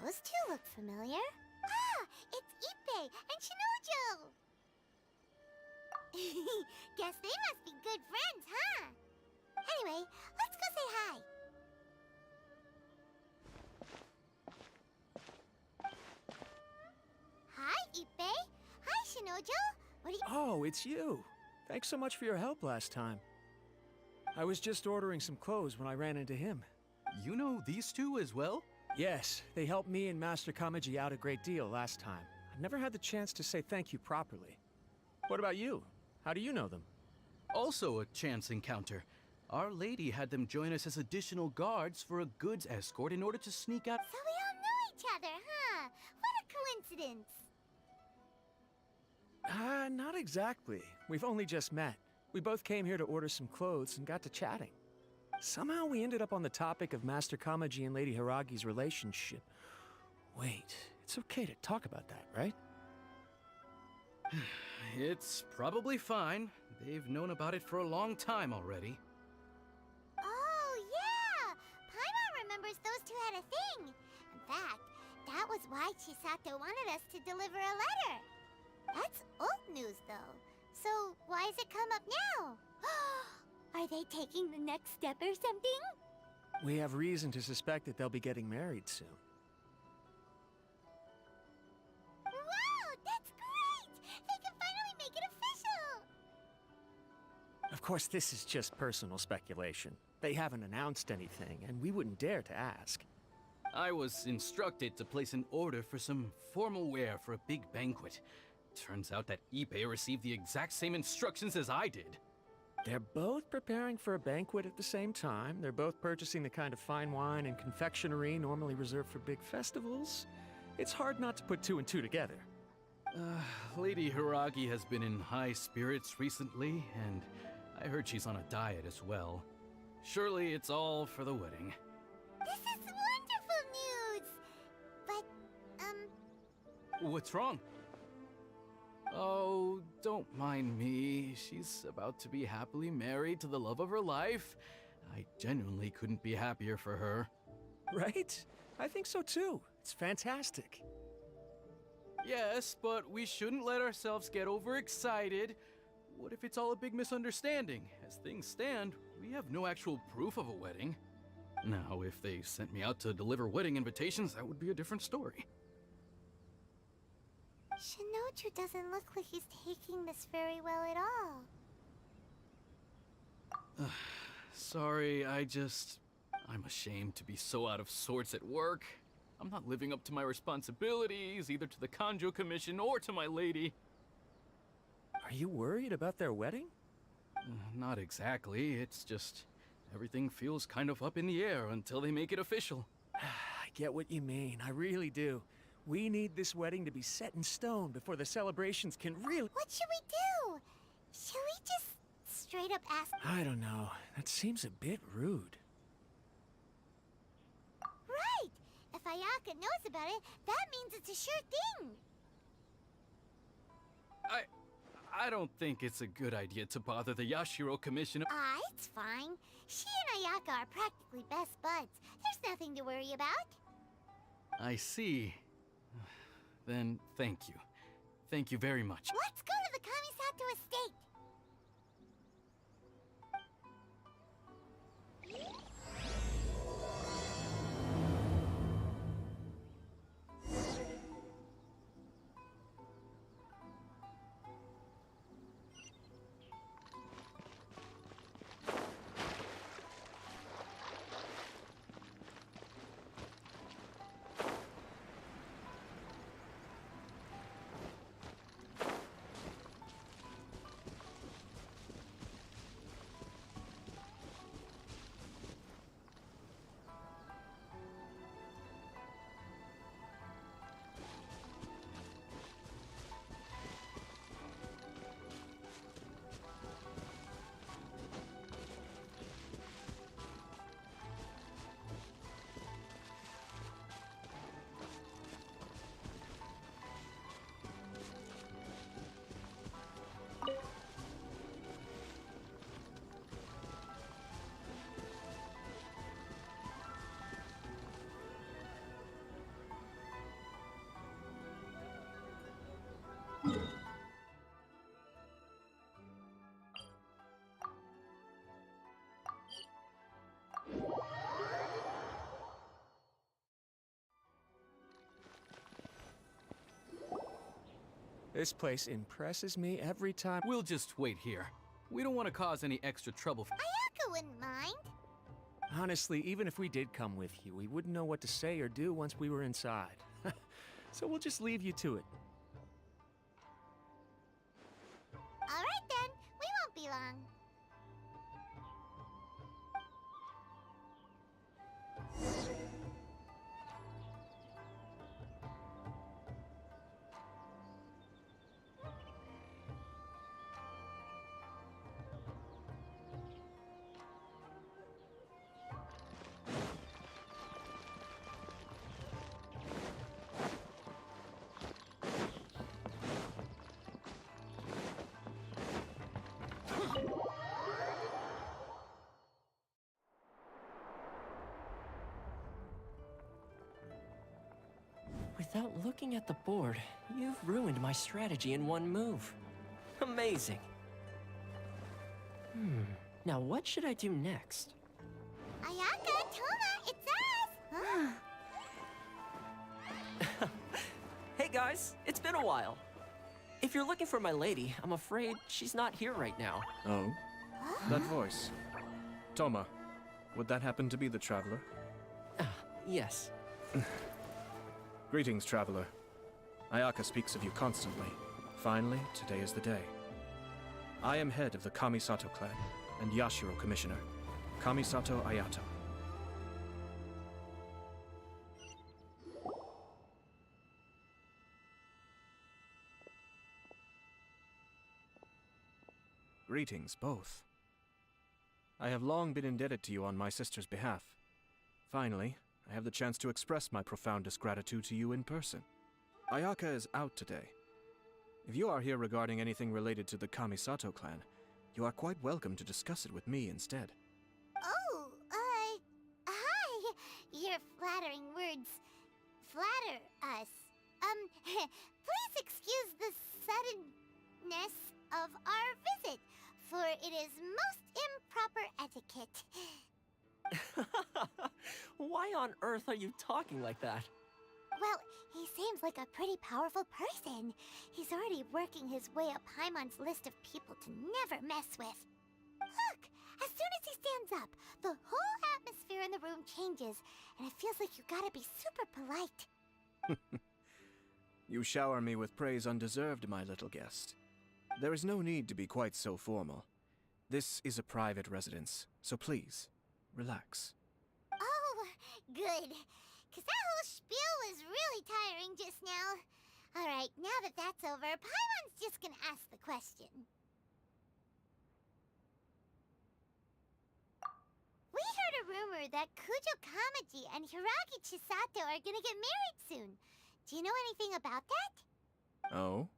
Those two look familiar. Ah, it's Ippei and Shinojo! Guess they must be good friends, huh? Anyway, let's go say hi. Hi, Ippei. Hi, Shinojo. What are you... Oh, it's you. Thanks so much for your help last time. I was just ordering some clothes when I ran into him. You know these two as well? Yes, they helped me and Master Kamaji out a great deal last time. I've never had the chance to say thank you properly. What about you? How do you know them? Also a chance encounter. Our lady had them join us as additional guards for a goods escort in order to sneak out. So we all know each other, huh? What a coincidence. Not exactly. We've only just met. We both came here to order some clothes and got to chatting. Somehow we ended up on the topic of Master Kamaji and Lady Hiragi's relationship. Wait, it's okay to talk about that, right? It's probably fine. They've known about it for a long time already. Oh, yeah! Paimon remembers those two had a thing. In fact, that was why Chisato wanted us to deliver a letter. That's old news, though. So why has it come up now? Are they taking the next step or something? We have reason to suspect that they'll be getting married soon. Wow, that's great! They can finally make it official! Of course, this is just personal speculation. They haven't announced anything, and we wouldn't dare to ask. I was instructed to place an order for some formal wear for a big banquet. Turns out that Ippei received the exact same instructions as I did. They're both preparing for a banquet at the same time. They're both purchasing the kind of fine wine and confectionery normally reserved for big festivals. It's hard not to put two and two together. Lady Hiragi has been in high spirits recently, and I heard she's on a diet as well. Surely it's all for the wedding. This is wonderful news! But, What's wrong? Oh, don't mind me. She's about to be happily married to the love of her life. I genuinely couldn't be happier for her. Right? I think so too. It's fantastic. Yes, but we shouldn't let ourselves get overexcited. What if it's all a big misunderstanding? As things stand, we have no actual proof of a wedding. Now, if they sent me out to deliver wedding invitations, that would be a different story. Shinoju doesn't look like he's taking this very well at all. Sorry, I'm ashamed to be so out of sorts at work. I'm not living up to my responsibilities, either to the Kanjo Commission or to my lady. Are you worried about their wedding? Not exactly, it's just everything feels kind of up in the air until they make it official. I get what you mean, I really do. We need this wedding to be set in stone before the celebrations can really— What should we do? Should we just straight up ask? I don't know. That seems a bit rude. Right! If Ayaka knows about it, that means it's a sure thing! I don't think it's a good idea to bother the Yashiro Commission. It's fine. She and Ayaka are practically best buds. There's nothing to worry about. I see. Then thank you. Thank you very much. Let's go to the Kamisato estate! This place impresses me every time. We'll just wait here. We don't want to cause any extra trouble. Ayaka wouldn't mind. Honestly, even if we did come with you, we wouldn't know what to say or do once we were inside. So we'll just leave you to it. Alright then, we won't be long. Without looking at the board, you've ruined my strategy in one move. Amazing. Now what should I do next? Ayaka, Toma, it's us! Hey guys, it's been a while. If you're looking for my lady, I'm afraid she's not here right now. Oh? That voice. Toma, would that happen to be the Traveler? Yes. Greetings, Traveler. Ayaka speaks of you constantly. Finally, today is the day. I am head of the Kamisato clan and Yashiro Commissioner, Kamisato Ayato. Greetings, both. I have long been indebted to you on my sister's behalf. Finally, I have the chance to express my profoundest gratitude to you in person. Ayaka is out today. If you are here regarding anything related to the Kamisato clan, you are quite welcome to discuss it with me instead. Oh, hi! Your flattering words flatter us. Please excuse the suddenness of our visit, for it is most improper etiquette. Why on earth are you talking like that? Well, he seems like a pretty powerful person. He's already working his way up Paimon's list of people to never mess with. Look! As soon as he stands up, the whole atmosphere in the room changes, and it feels like you gotta be super polite. You shower me with praise undeserved, my little guest. There is no need to be quite so formal. This is a private residence, so please, relax. Oh, good. 'Cause that whole spiel was really tiring just now. Alright, now that that's over, Paimon's just gonna ask the question. We heard a rumor that Kujo Kamaji and Hiragi Chisato are gonna get married soon. Do you know anything about that? Oh?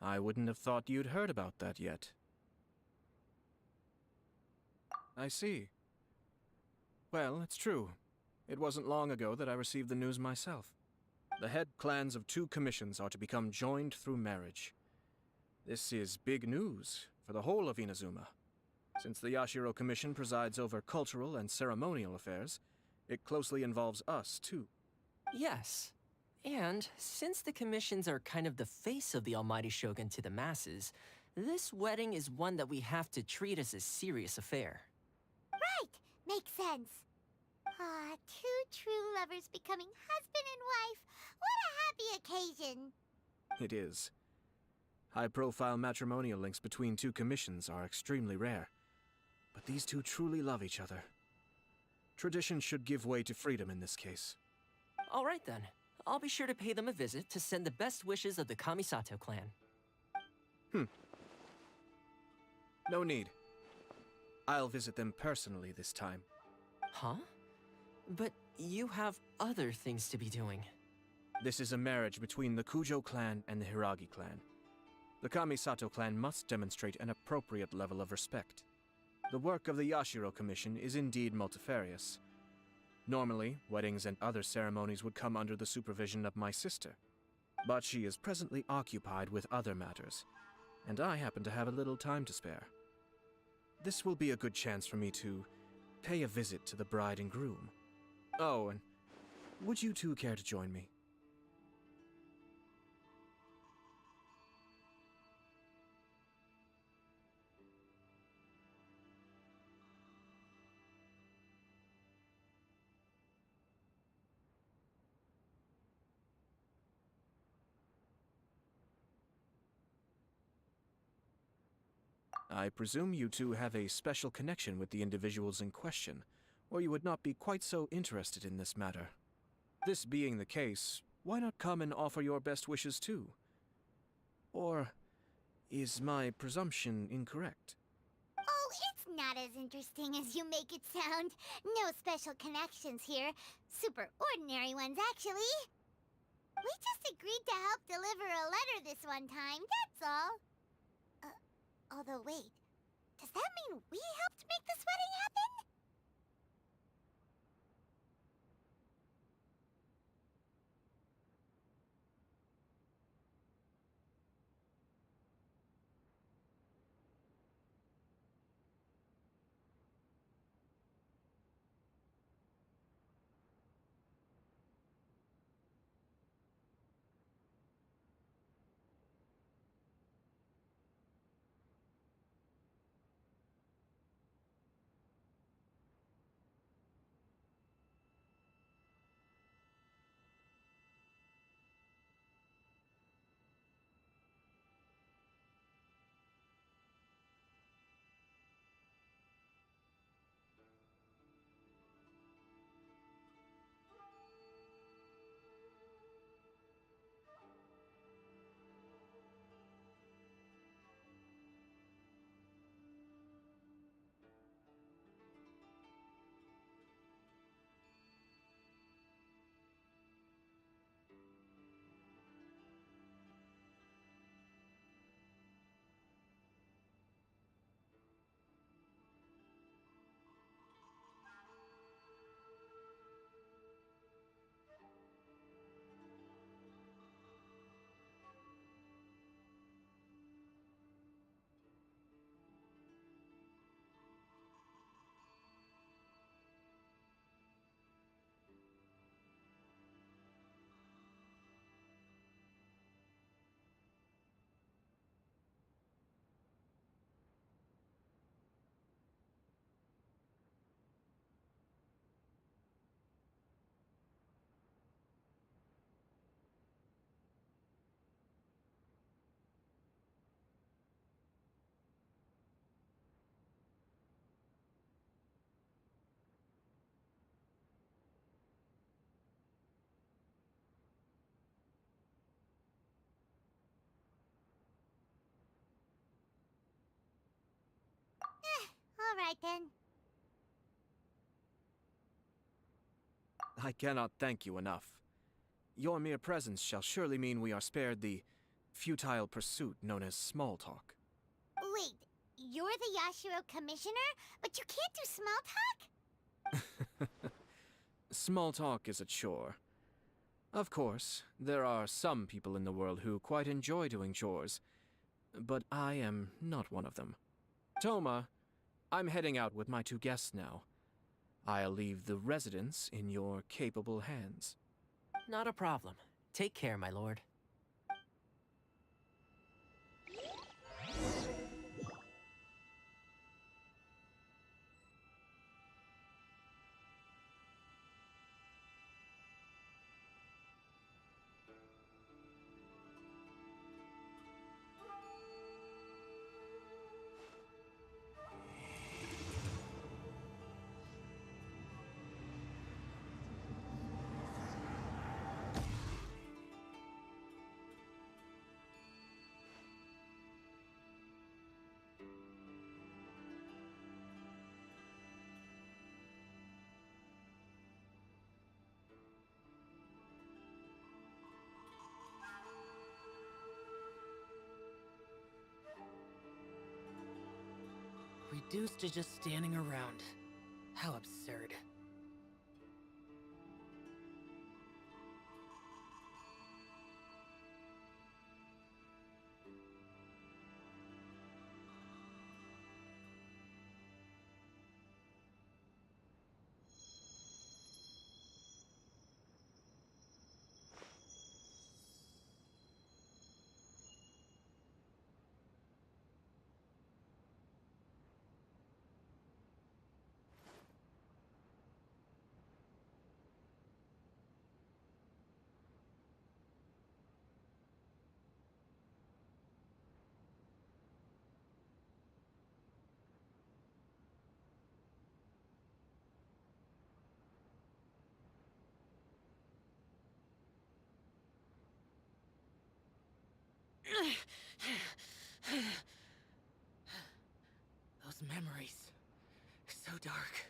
I wouldn't have thought you'd heard about that yet. I see. Well, it's true. It wasn't long ago that I received the news myself. The head clans of 2 commissions are to become joined through marriage. This is big news for the whole of Inazuma. Since the Yashiro Commission presides over cultural and ceremonial affairs, it closely involves us, too. Yes. And since the commissions are kind of the face of the Almighty Shogun to the masses, this wedding is one that we have to treat as a serious affair. Right, makes sense. Ah, 2 true lovers becoming husband and wife. What a happy occasion. It is. High-profile matrimonial links between 2 commissions are extremely rare. But these 2 truly love each other. Tradition should give way to freedom in this case. All right then. I'll be sure to pay them a visit to send the best wishes of the Kamisato clan. No need. I'll visit them personally this time. Huh? But you have other things to be doing. This is a marriage between the Kujo clan and the Hiragi clan. The Kamisato clan must demonstrate an appropriate level of respect. The work of the Yashiro Commission is indeed multifarious. Normally, weddings and other ceremonies would come under the supervision of my sister. But she is presently occupied with other matters, and I happen to have a little time to spare. This will be a good chance for me to pay a visit to the bride and groom. Oh, and would you 2 care to join me? I presume you two have a special connection with the individuals in question, or you would not be quite so interested in this matter. This being the case, why not come and offer your best wishes too? Or is my presumption incorrect? Oh, it's not as interesting as you make it sound. No special connections here. Super ordinary ones, actually. We just agreed to help deliver a letter this one time, that's all. Although wait, does that mean we helped make this wedding happen? Alright then. I cannot thank you enough. Your mere presence shall surely mean we are spared the futile pursuit known as small talk. Wait, you're the Yashiro commissioner? But you can't do small talk? Small talk is a chore. Of course, there are some people in the world who quite enjoy doing chores, but I am not one of them. Toma, I'm heading out with my two guests now. I'll leave the residence in your capable hands. Not a problem. Take care, my lord. Reduced to just standing around. How absurd. Those memories. So dark.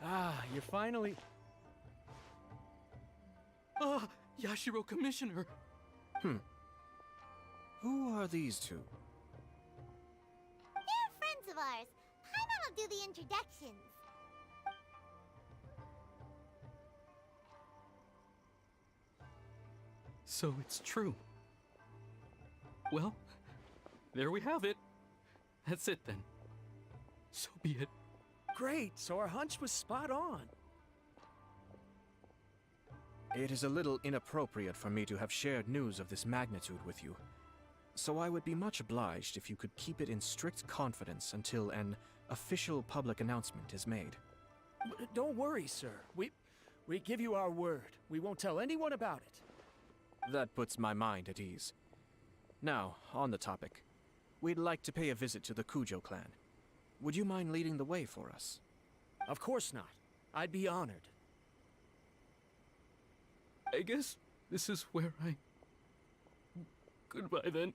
Ah, you're finally... Ah, Yashiro Commissioner! Who are these two? They're friends of ours. Paimon will do the introductions. So it's true. Well, there we have it. That's it then. So be it. Great, so our hunch was spot on. It is a little inappropriate for me to have shared news of this magnitude with you. So I would be much obliged if you could keep it in strict confidence until an official public announcement is made. Don't worry, sir. We give you our word. We won't tell anyone about it. That puts my mind at ease. Now, on the topic. We'd like to pay a visit to the Kujo clan. Would you mind leading the way for us? Of course not. I'd be honored. I guess this is where I... Goodbye then.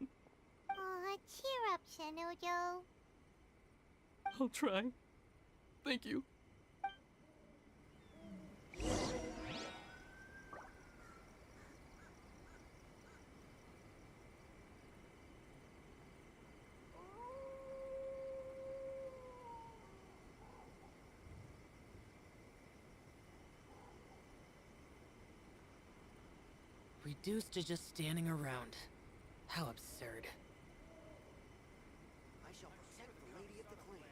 Aw, cheer up, Shinojo. I'll try. Thank you. Reduced to just standing around. How absurd. I shall protect the lady of the clan.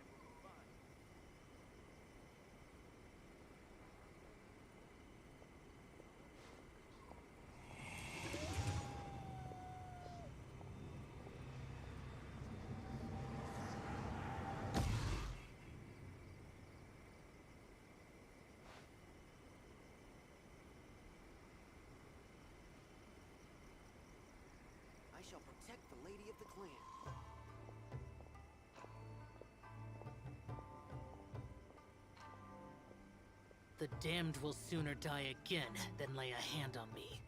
I shall protect the lady of the clan. The damned will sooner die again than lay a hand on me.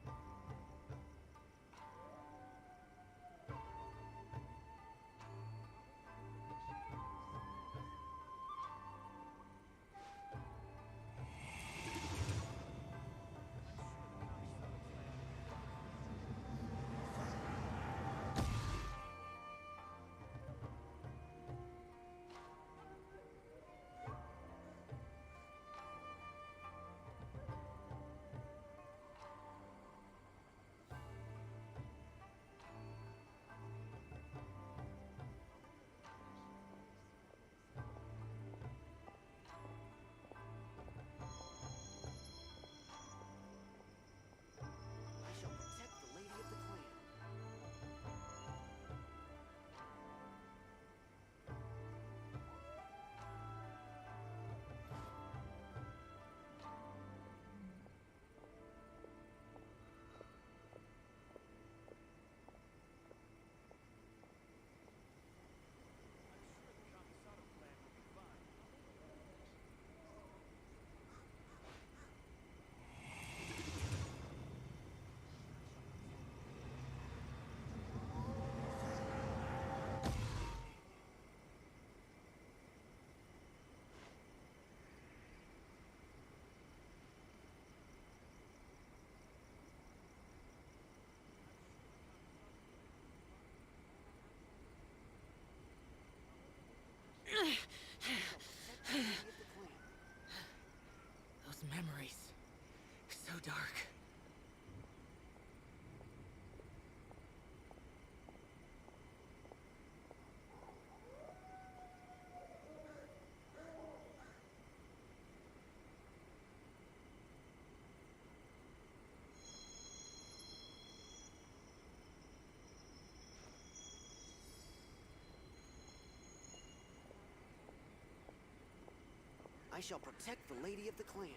I shall protect the lady of the clan.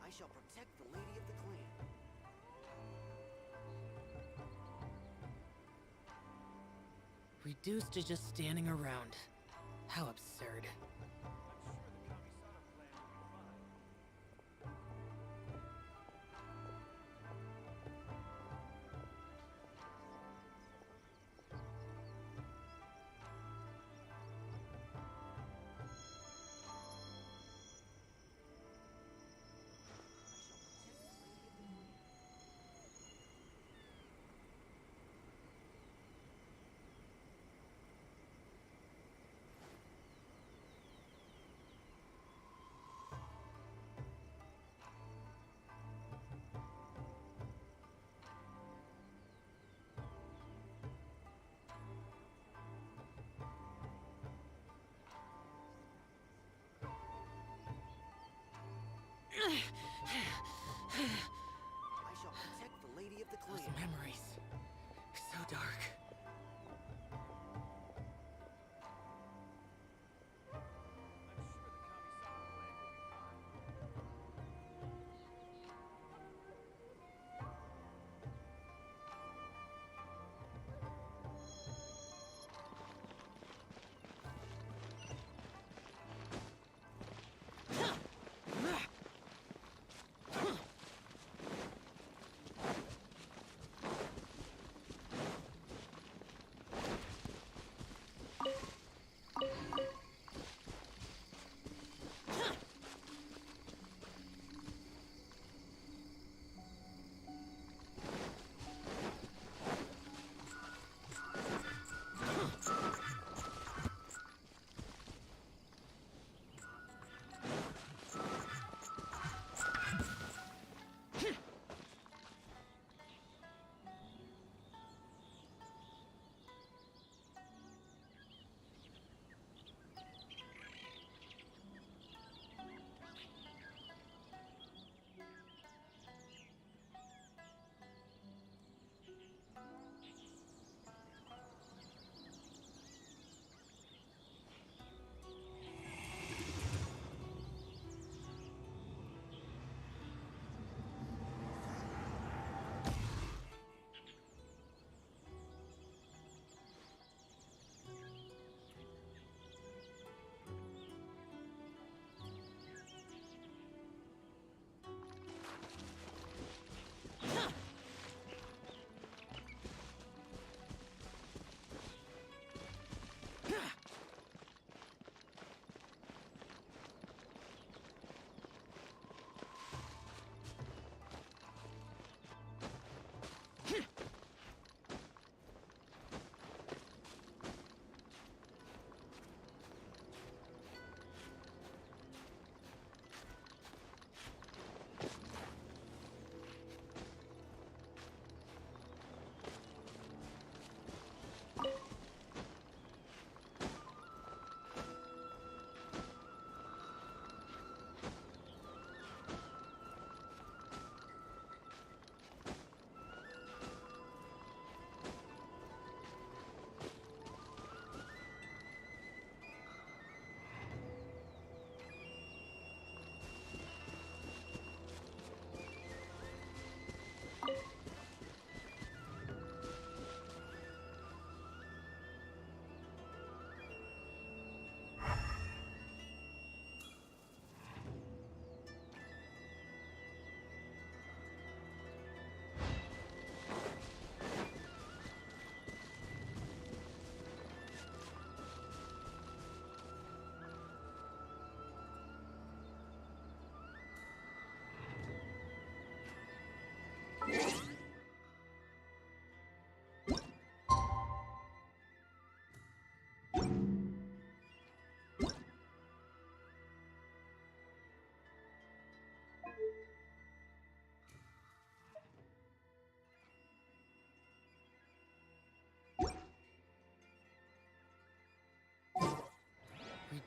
I shall protect the lady of the clan. Reduced to just standing around. How absurd. I shall protect the lady of the Those clan. memories. So dark.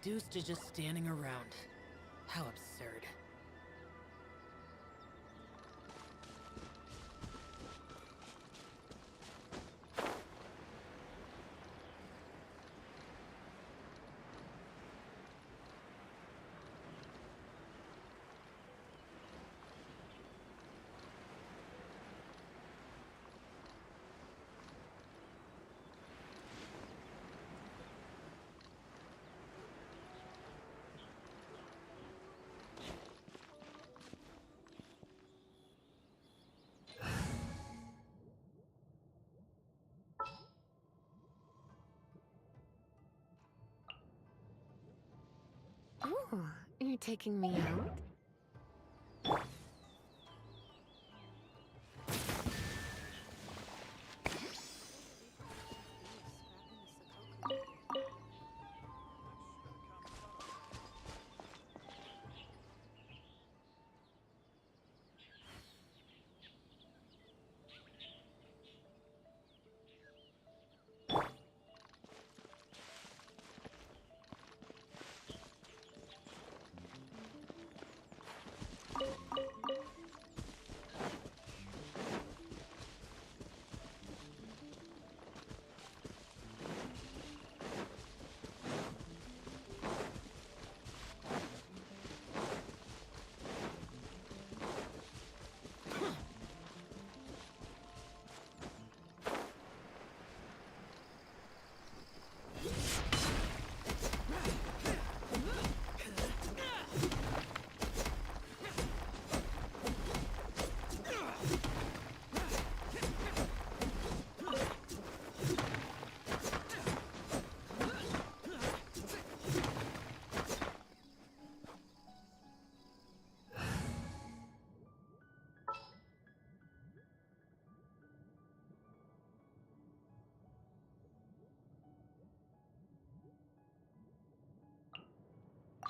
reduced to just standing around. How absurd. Oh, you're taking me out?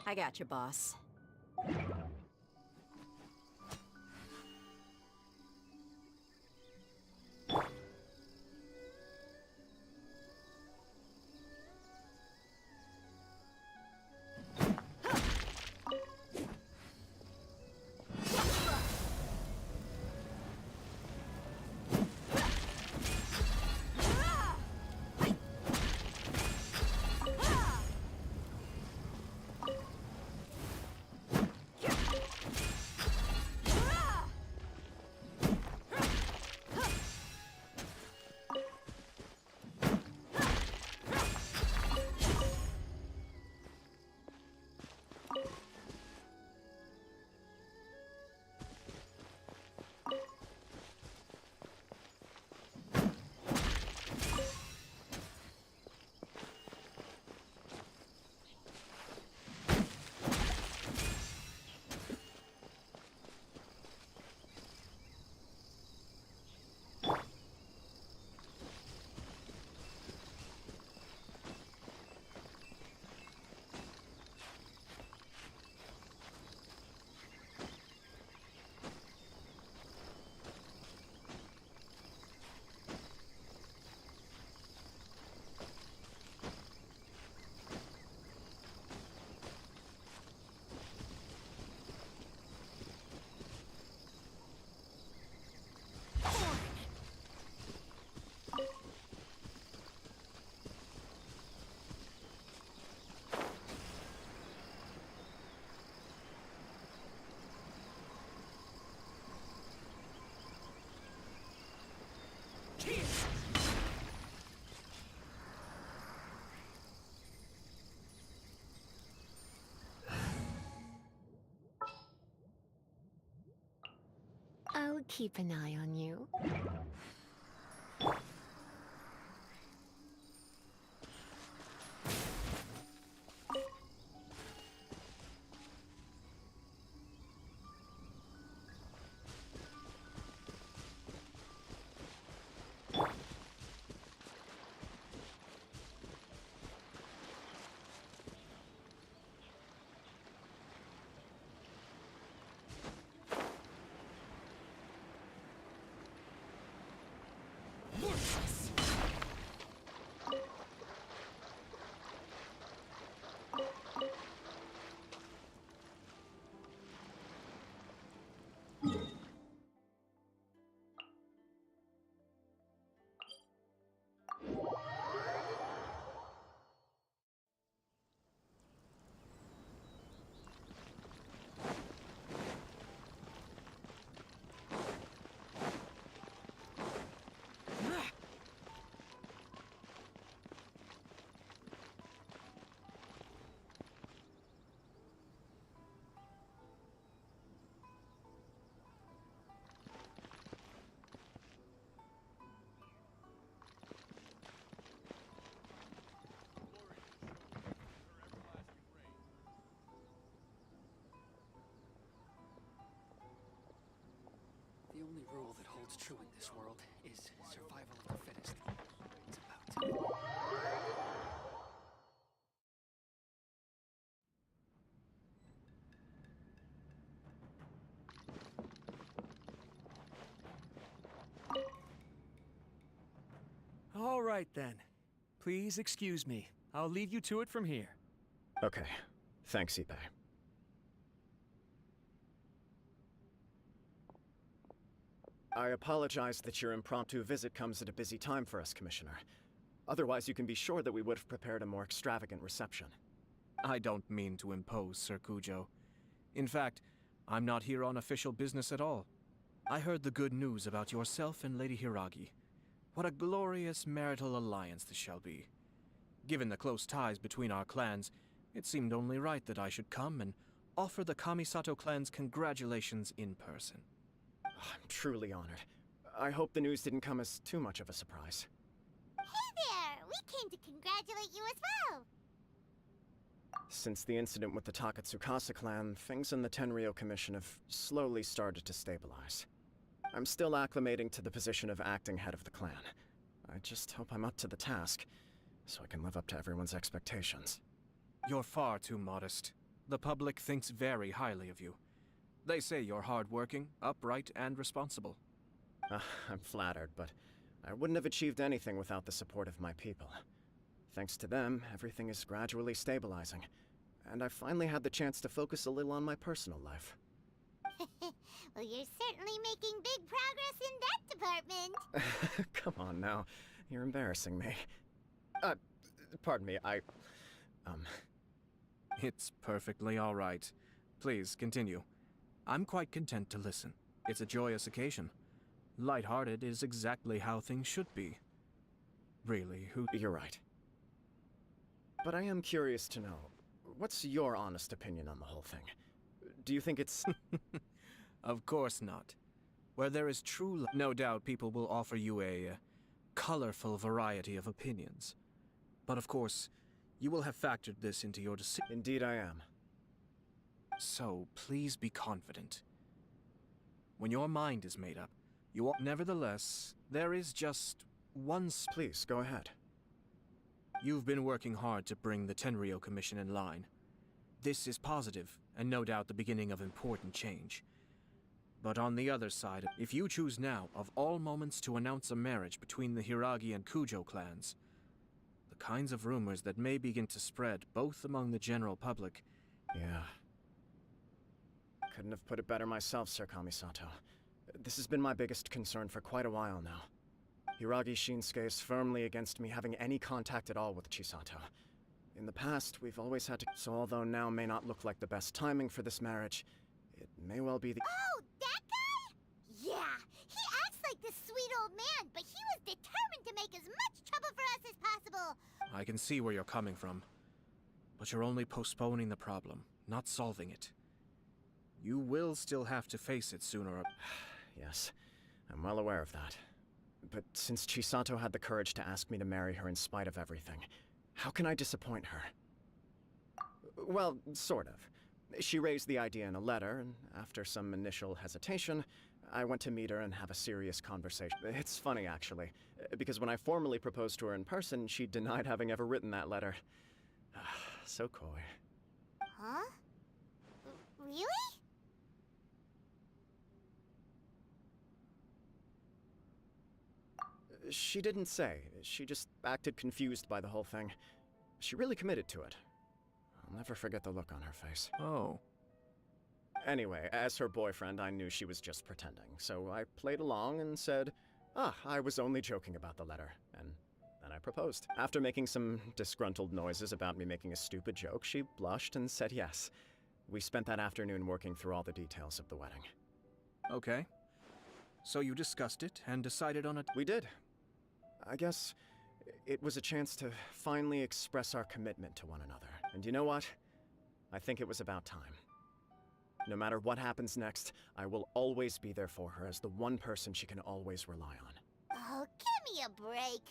I got you, boss. I'll keep an eye on you. rule that holds true in this world is survival of the fittest. It's about to... All right, then. Please excuse me. I'll leave you to it from here. Okay. Thanks, Ippei. I apologize that your impromptu visit comes at a busy time for us, Commissioner. Otherwise, you can be sure that we would have prepared a more extravagant reception. I don't mean to impose, Sir Kujo. In fact, I'm not here on official business at all. I heard the good news about yourself and Lady Hiragi. What a glorious marital alliance this shall be. Given the close ties between our clans, it seemed only right that I should come and offer the Kamisato clan's congratulations in person. I'm truly honored. I hope the news didn't come as too much of a surprise. Hey there! We came to congratulate you as well! Since the incident with the Takatsukasa clan, things in the Tenryou Commission have slowly started to stabilize. I'm still acclimating to the position of acting head of the clan. I just hope I'm up to the task, so I can live up to everyone's expectations. You're far too modest. The public thinks very highly of you. They say you're hardworking, upright, and responsible. I'm flattered, but I wouldn't have achieved anything without the support of my people. Thanks to them, everything is gradually stabilizing, and I finally had the chance to focus a little on my personal life. Well, you're certainly making big progress in that department. Come on now, you're embarrassing me. Pardon me, It's perfectly all right. Please, continue. I'm quite content to listen. It's a joyous occasion. Light-hearted is exactly how things should be. Really, You're right. But I am curious to know, what's your honest opinion on the whole thing? Do you think it's... Of course not. Where there is true no doubt people will offer you a colorful variety of opinions. But of course, you will have factored this into your decision. Indeed I am. So, please be confident. When your mind is made up, you will... Nevertheless, there is just one... Please, go ahead. You've been working hard to bring the Tenryou Commission in line. This is positive, and no doubt the beginning of important change. But on the other side, if you choose now, of all moments, to announce a marriage between the Hiragi and Kujo clans, the kinds of rumors that may begin to spread, both among the general public... Yeah. Couldn't have put it better myself, Sir Kamisato. This has been my biggest concern for quite a while now. Hiragi Shinsuke is firmly against me having any contact at all with Chisato. In the past, we've always had to... So although now may not look like the best timing for this marriage, it may well be the... Oh, that guy? Yeah, he acts like this sweet old man, but he was determined to make as much trouble for us as possible. I can see where you're coming from. But you're only postponing the problem, not solving it. You will still have to face it sooner or... Yes, I'm well aware of that. But since Chisato had the courage to ask me to marry her in spite of everything, how can I disappoint her? Well, sort of. She raised the idea in a letter, and after some initial hesitation, I went to meet her and have a serious conversation. It's funny, actually, because when I formally proposed to her in person, she denied having ever written that letter. So coy. Huh? Really? She didn't say. She just acted confused by the whole thing. She really committed to it. I'll never forget the look on her face. Oh. Anyway, as her boyfriend, I knew she was just pretending, so I played along and said, I was only joking about the letter, and then I proposed. After making some disgruntled noises about me making a stupid joke, she blushed and said yes. We spent that afternoon working through all the details of the wedding. Okay. So you discussed it and decided on it? We did. I guess it was a chance to finally express our commitment to one another. And you know what? I think it was about time. No matter what happens next, I will always be there for her as the one person she can always rely on. Oh, give me a break.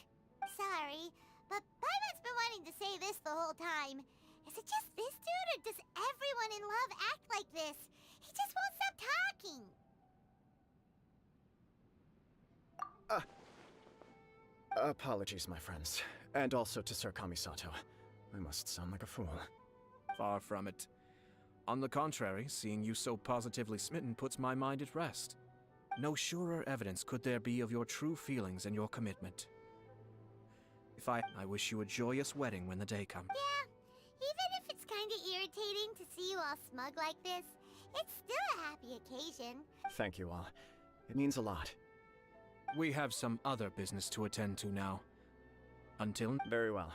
Sorry, but Paimon's been wanting to say this the whole time. Is it just this dude, or does everyone in love act like this? He just won't stop talking. Apologies, my friends. And also to Sir Kamisato. I must sound like a fool. Far from it. On the contrary, seeing you so positively smitten puts my mind at rest. No surer evidence could there be of your true feelings and your commitment. I wish you a joyous wedding when the day comes. Yeah, even if it's kinda irritating to see you all smug like this, it's still a happy occasion. Thank you all. It means a lot. We have some other business to attend to now. Until... Very well.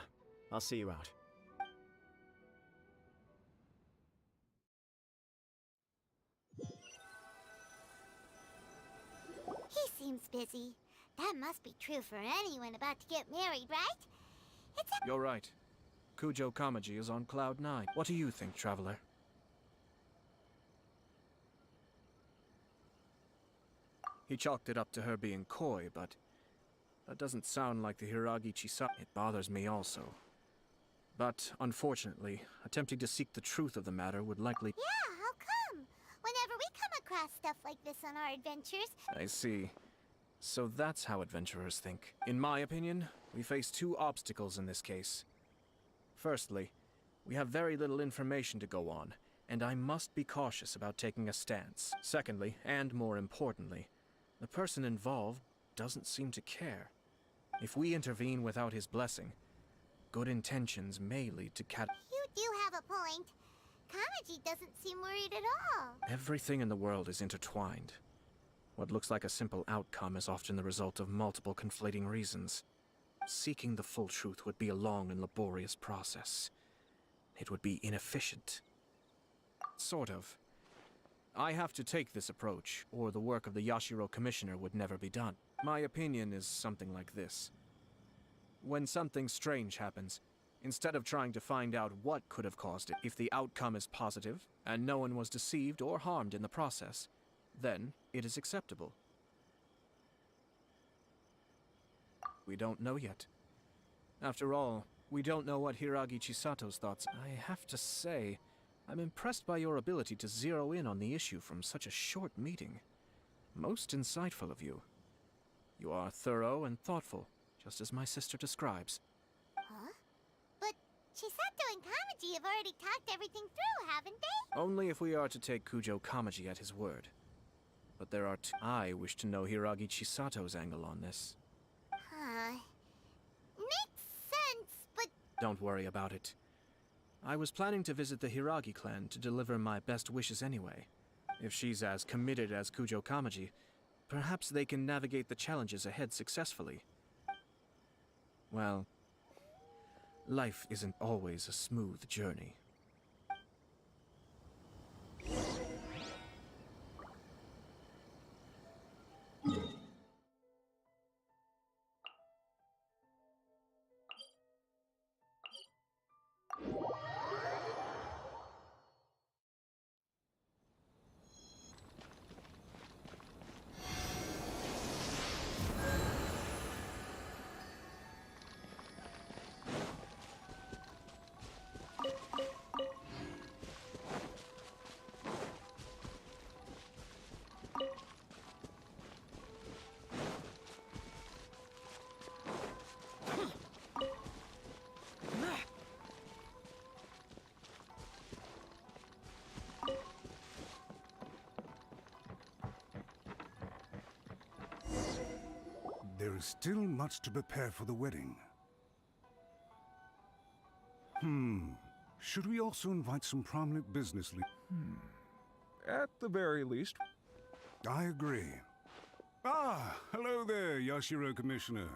I'll see you out. He seems busy. That must be true for anyone about to get married, right? You're right. Kujo Kamaji is on cloud 9. What do you think, traveler? He chalked it up to her being coy, but that doesn't sound like the Hiragi Chisato. It bothers me also. But, unfortunately, attempting to seek the truth of the matter would likely... Yeah, how come? Whenever we come across stuff like this on our adventures... I see. So that's how adventurers think. In my opinion, we face two obstacles in this case. Firstly, we have very little information to go on, and I must be cautious about taking a stance. Secondly, and more importantly, the person involved doesn't seem to care. If we intervene without his blessing, good intentions may lead to You do have a point. Kamaji doesn't seem worried at all. Everything in the world is intertwined. What looks like a simple outcome is often the result of multiple conflating reasons. Seeking the full truth would be a long and laborious process. It would be inefficient. Sort of. I have to take this approach, or the work of the Yashiro Commissioner would never be done. My opinion is something like this. When something strange happens, instead of trying to find out what could have caused it, if the outcome is positive, and no one was deceived or harmed in the process, then it is acceptable. We don't know yet. After all, we don't know what Hiragi Chisato's thoughts. I have to say, I'm impressed by your ability to zero in on the issue from such a short meeting. Most insightful of you. You are thorough and thoughtful, just as my sister describes. Huh? But Chisato and Kamaji have already talked everything through, haven't they? Only if we are to take Kujo Kamaji at his word. But there are two. I wish to know Hiragi Chisato's angle on this. Makes sense, but... Don't worry about it. I was planning to visit the Hiragi clan to deliver my best wishes anyway. If she's as committed as Kujo Kamaji, perhaps they can navigate the challenges ahead successfully. Well, life isn't always a smooth journey. There is still much to prepare for the wedding. Should we also invite some prominent business leaders? At the very least. I agree. Ah, hello there, Yashiro Commissioner.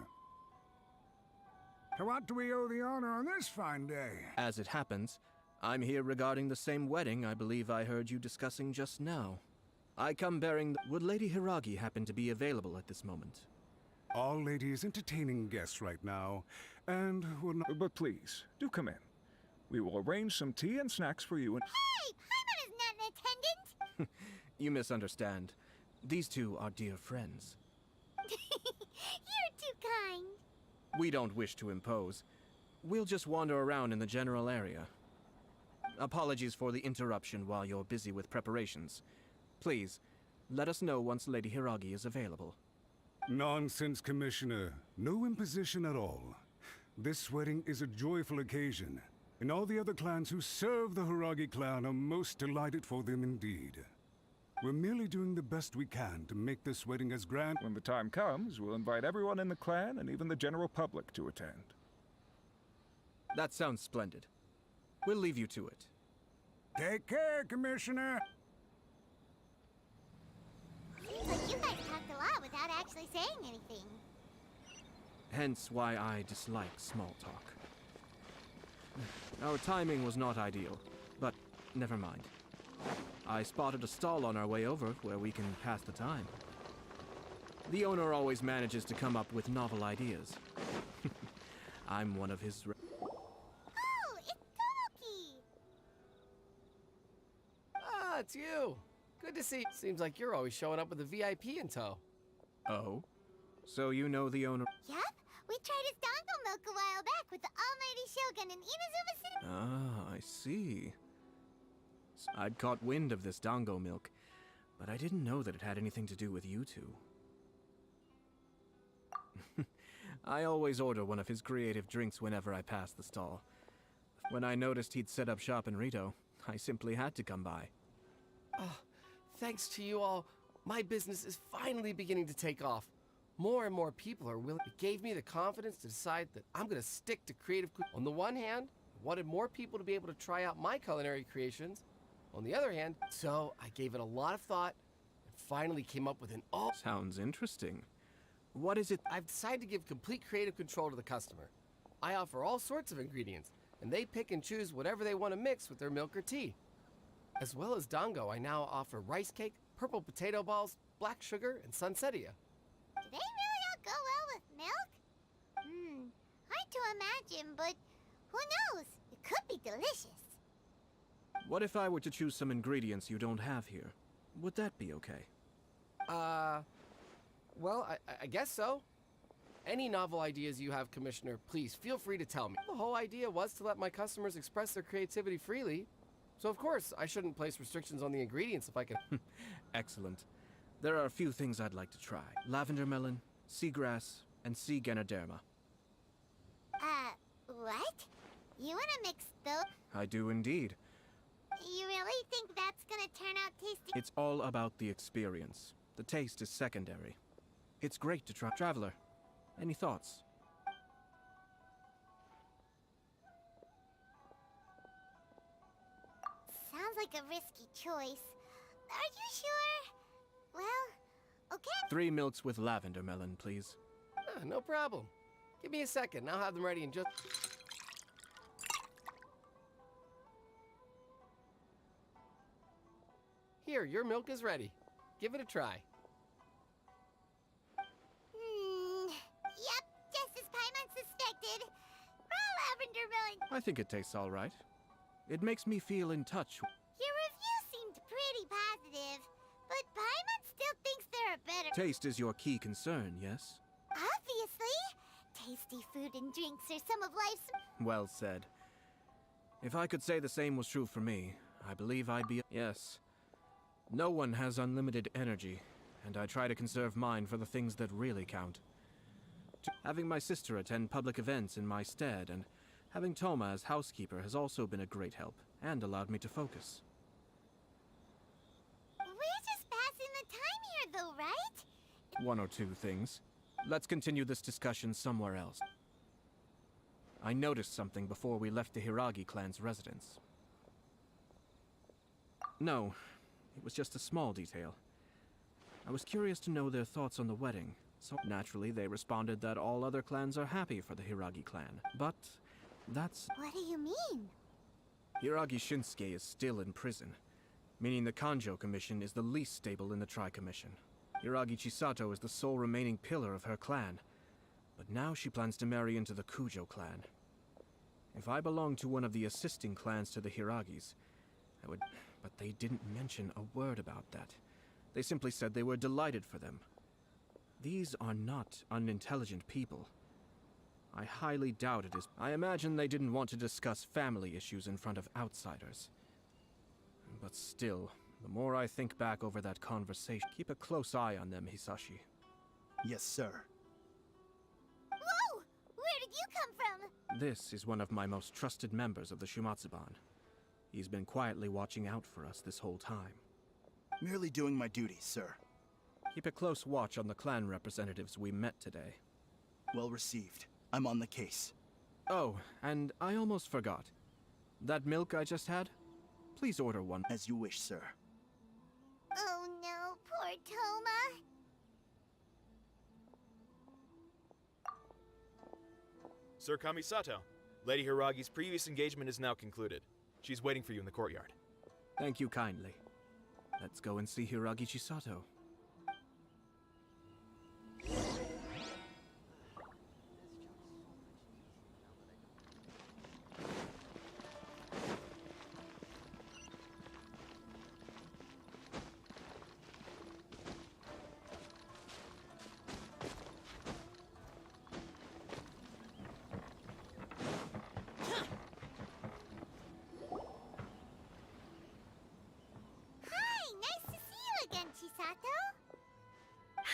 To what do we owe the honor on this fine day? As it happens, I'm here regarding the same wedding I believe I heard you discussing just now. I come bearing... Would Lady Hiragi happen to be available at this moment? All lady is entertaining guests right now, and will not... But please, do come in. We will arrange some tea and snacks for you and... Hey! Paimon is not in attendance! You misunderstand. These two are dear friends. You're too kind. We don't wish to impose. We'll just wander around in the general area. Apologies for the interruption while you're busy with preparations. Please, let us know once Lady Hiragi is available. Nonsense, Commissioner. No imposition at all. This wedding is a joyful occasion, and all the other clans who serve the Hiragi clan are most delighted for them indeed. We're merely doing the best we can to make this wedding as grand. When the time comes, we'll invite everyone in the clan and even the general public to attend. That sounds splendid. We'll leave you to it. Take care, Commissioner. Seems like you guys talked a lot without actually saying anything. Hence why I dislike small talk. Our timing was not ideal, but never mind. I spotted a stall on our way over where we can pass the time. The owner always manages to come up with novel ideas. I'm one of his... Oh, it's Tomoki! Ah, it's you. Good to see. Seems like you're always showing up with a VIP in tow. Oh? So you know the owner? Yup, we tried his dongle milk a while back with the almighty Shogun in Inazuma City. Ah, I see. I'd caught wind of this dango milk, but I didn't know that it had anything to do with you two. I always order one of his creative drinks whenever I pass the stall. When I noticed he'd set up shop in Rito, I simply had to come by. Oh, thanks to you all, my business is finally beginning to take off. More and more people are willing. It gave me the confidence to decide that I'm going to stick to creative. On the one hand, I wanted more people to be able to try out my culinary creations. On the other hand, so I gave it a lot of thought and finally came up with an all... Sounds interesting. What is it? I've decided to give complete creative control to the customer. I offer all sorts of ingredients, and they pick and choose whatever they want to mix with their milk or tea. As well as dango, I now offer rice cake, purple potato balls, black sugar, and sunsettia. Do they really all go well with milk? Hard to imagine, but who knows? It could be delicious. What if I were to choose some ingredients you don't have here? Would that be okay? Well, I guess so. Any novel ideas you have, Commissioner, please feel free to tell me. The whole idea was to let my customers express their creativity freely. So of course, I shouldn't place restrictions on the ingredients if I can... Excellent. There are a few things I'd like to try. Lavender melon, seagrass, and sea ganoderma. What? You wanna mix those? I do indeed. You really think that's gonna turn out tasty? It's all about the experience. The taste is secondary. It's great to try. Traveler, any thoughts? Sounds like a risky choice. Are you sure? Well, okay. 3 milks with lavender melon, please. No problem. Give me a second, I'll have them ready in just... Here, your milk is ready. Give it a try. Yep, just as Paimon suspected. Raw lavender melon. I think it tastes all right. It makes me feel in touch. Your review seemed pretty positive, but Paimon still thinks there are better. Taste is your key concern, yes? Obviously. Tasty food and drinks are some of life's... Well said. If I could say the same was true for me, I believe I'd be... Yes. No one has unlimited energy, and I try to conserve mine for the things that really count. Having my sister attend public events in my stead, and having Toma as housekeeper has also been a great help, and allowed me to focus. We're just passing the time here, though, right? 1 or 2 things. Let's continue this discussion somewhere else. I noticed something before we left the Hiragi clan's residence. No, it was just a small detail. I was curious to know their thoughts on the wedding, so naturally they responded that all other clans are happy for the Hiragi clan. But that's... What do you mean? Hiragi Shinsuke is still in prison, meaning the Kanjo Commission is the least stable in the Tri-Commission. Hiragi Chisato is the sole remaining pillar of her clan, but now she plans to marry into the Kujo clan. If I belonged to one of the assisting clans to the Hiragis, I would... But they didn't mention a word about that. They simply said they were delighted for them. These are not unintelligent people. I highly doubt it is. I imagine they didn't want to discuss family issues in front of outsiders. But still, the more I think back over that conversation, keep a close eye on them, Hisashi. Yes, sir. Whoa! Where did you come from? This is one of my most trusted members of the Shumatsuban. He's been quietly watching out for us this whole time. Merely doing my duties, sir. Keep a close watch on the clan representatives we met today. Well received. I'm on the case. Oh, and I almost forgot. That milk I just had? Please order one. As you wish, sir. Oh no, poor Toma. Sir Kamisato, Lady Hiragi's previous engagement is now concluded. She's waiting for you in the courtyard. Thank you kindly. Let's go and see Hiragi Chisato.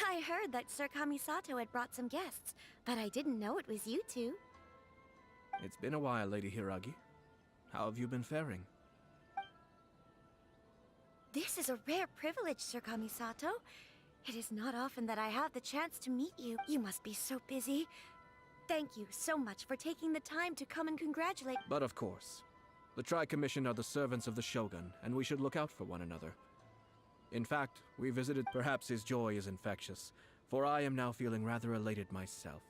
I heard that Sir Kamisato had brought some guests, but I didn't know it was you two. It's been a while, Lady Hiragi. How have you been faring? This is a rare privilege, Sir Kamisato. It is not often that I have the chance to meet you. You must be so busy. Thank you so much for taking the time to come and congratulate. But of course. The Tri-Commission are the servants of the Shogun, and we should look out for one another. In fact, we visited. Perhaps his joy is infectious, for I am now feeling rather elated myself.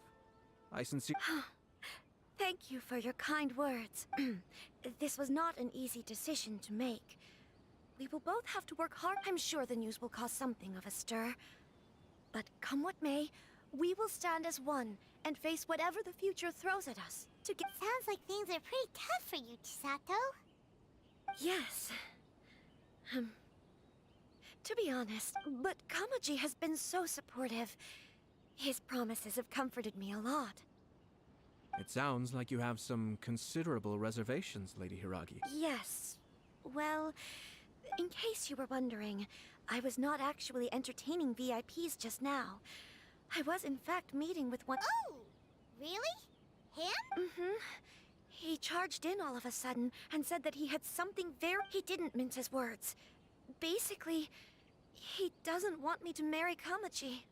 I sincerely... Thank you for your kind words. This was not an easy decision to make. We will both have to work hard. I'm sure the news will cause something of a stir. But come what may, we will stand as one and face whatever the future throws at us. Sounds like things are pretty tough for you, Chisato. Yes. To be honest, but Kamaji has been so supportive. His promises have comforted me a lot. It sounds like you have some considerable reservations, Lady Hiragi. Yes. Well, in case you were wondering, I was not actually entertaining VIPs just now. I was in fact meeting with one— Oh! Really? Him? Mm-hmm. He charged in all of a sudden and said that he had something very— He didn't mince his words. Basically, he doesn't want me to marry Kamaji.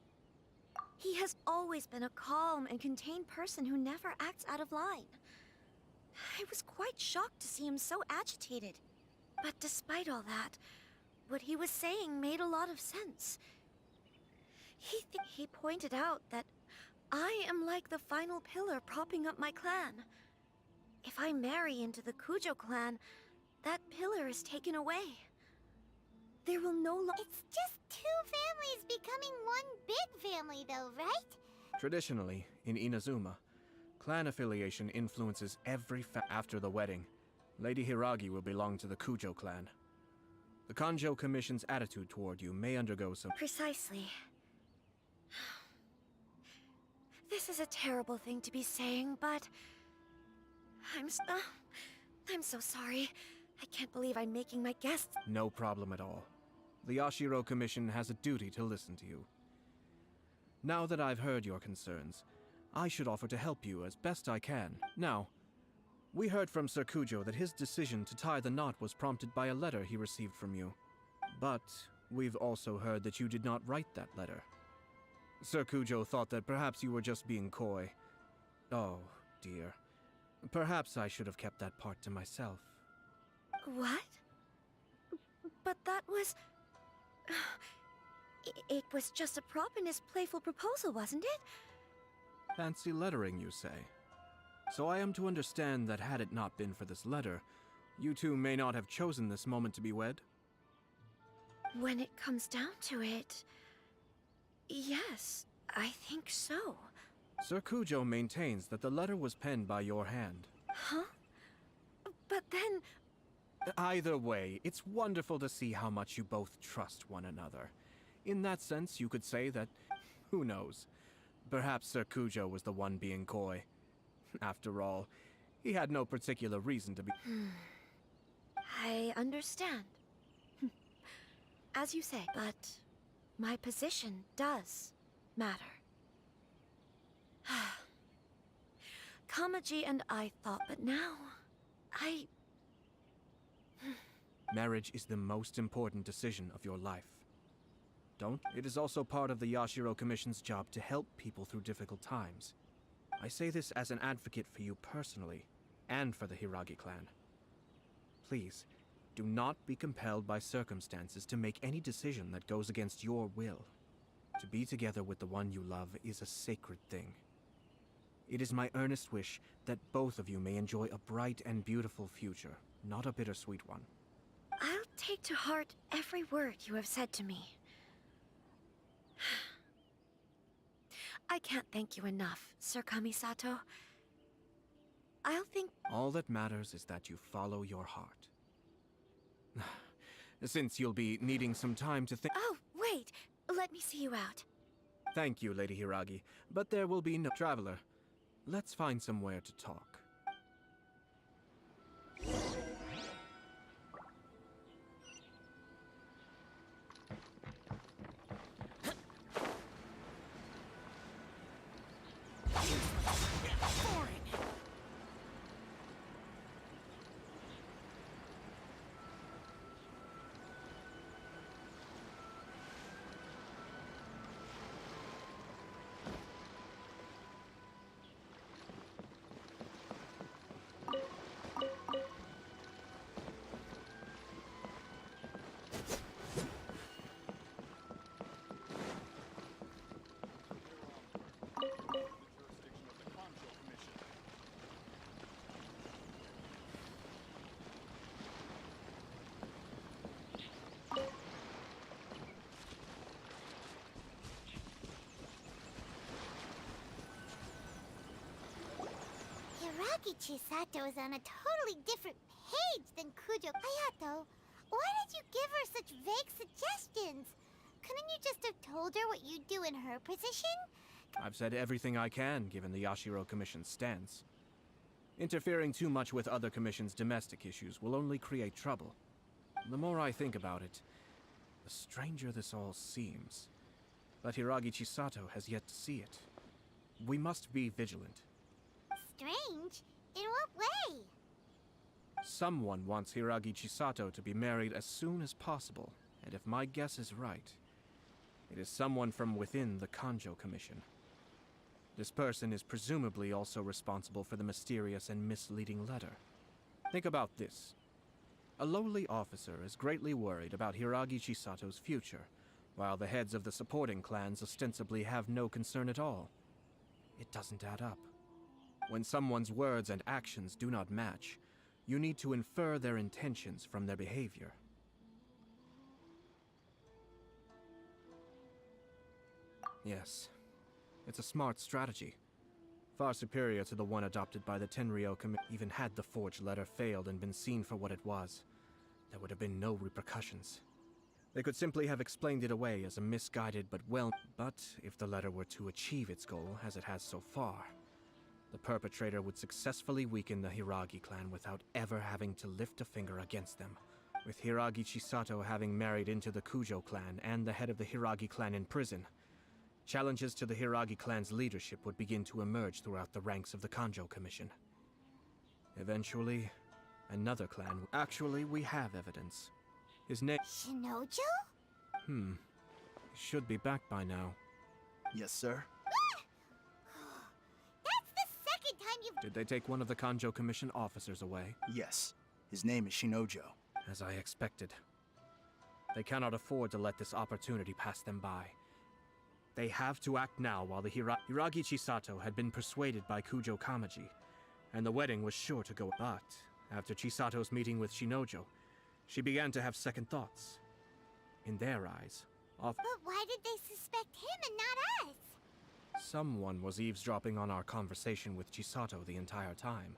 He has always been a calm and contained person who never acts out of line. I was quite shocked to see him so agitated. But despite all that, what he was saying made a lot of sense. He pointed out that I am like the final pillar propping up my clan. If I marry into the Kujo clan, that pillar is taken away. There will no longer— It's just two families becoming one big family though, right? Traditionally, in Inazuma, clan affiliation influences every after the wedding. Lady Hiragi will belong to the Kujo clan. The Kanjo Commission's attitude toward you may undergo some— Precisely. This is a terrible thing to be saying, but I'm so sorry. I can't believe I'm making my guests— No problem at all. The Yashiro Commission has a duty to listen to you. Now that I've heard your concerns, I should offer to help you as best I can. Now, we heard from Sir Kujo that his decision to tie the knot was prompted by a letter he received from you. But we've also heard that you did not write that letter. Sir Kujo thought that perhaps you were just being coy. Oh, dear. Perhaps I should have kept that part to myself. What? But that was— It was just a prop in his playful proposal, wasn't it? Fancy lettering, you say? So I am to understand that had it not been for this letter, you two may not have chosen this moment to be wed? When it comes down to it— yes, I think so. Sir Kujo maintains that the letter was penned by your hand. Huh? But then— Either way, it's wonderful to see how much you both trust one another. In that sense, you could say that, who knows, perhaps Sir Kujo was the one being coy. After all, he had no particular reason to be— I understand. As you say, but my position does matter. Kamaji and I thought, but now... Marriage is the most important decision of your life. Don't? It is also part of the Yashiro Commission's job to help people through difficult times. I say this as an advocate for you personally, and for the Hiragi clan. Please, do not be compelled by circumstances to make any decision that goes against your will. To be together with the one you love is a sacred thing. It is my earnest wish that both of you may enjoy a bright and beautiful future, not a bittersweet one. I'll take to heart every word you have said to me. I can't thank you enough, Sir Kamisato. I'll think... All that matters is that you follow your heart. Since you'll be needing some time to think... Oh, wait! Let me see you out. Thank you, Lady Hiragi, but there will be no... Traveler, let's find somewhere to talk. Hiragi Chisato is on a totally different page than Kujo. Hayato, why did you give her such vague suggestions? Couldn't you just have told her what you'd do in her position? I've said everything I can, given the Yashiro Commission's stance. Interfering too much with other commission's domestic issues will only create trouble. The more I think about it, the stranger this all seems. But Hiragi Chisato has yet to see it. We must be vigilant. Strange? In what way? Someone wants Hiragi Chisato to be married as soon as possible, and if my guess is right, it is someone from within the Kanjo Commission. This person is presumably also responsible for the mysterious and misleading letter. Think about this. A lowly officer is greatly worried about Hiragi Chisato's future, while the heads of the supporting clans ostensibly have no concern at all. It doesn't add up. When someone's words and actions do not match, you need to infer their intentions from their behavior. Yes, it's a smart strategy. Far superior to the one adopted by the Tenryou Commission. Even had the forged letter failed and been seen for what it was, there would have been no repercussions. They could simply have explained it away as a misguided but But if the letter were to achieve its goal, as it has so far, the perpetrator would successfully weaken the Hiragi clan without ever having to lift a finger against them. With Hiragi Chisato having married into the Kujo clan and the head of the Hiragi clan in prison, challenges to the Hiragi clan's leadership would begin to emerge throughout the ranks of the Kanjo Commission. Eventually, another clan... Actually, we have evidence. His name... Shinojo? He should be back by now. Yes, sir. That's the second time you've... Did they take one of the Kanjo Commission officers away? Yes. His name is Shinojo. As I expected. They cannot afford to let this opportunity pass them by. They have to act now while the Hiragi Chisato had been persuaded by Kujo Kamaji, and the wedding was sure to go. But after Chisato's meeting with Shinojo, she began to have second thoughts. In their eyes, But why did they suspect him and not us? someone was eavesdropping on our conversation with Chisato the entire time.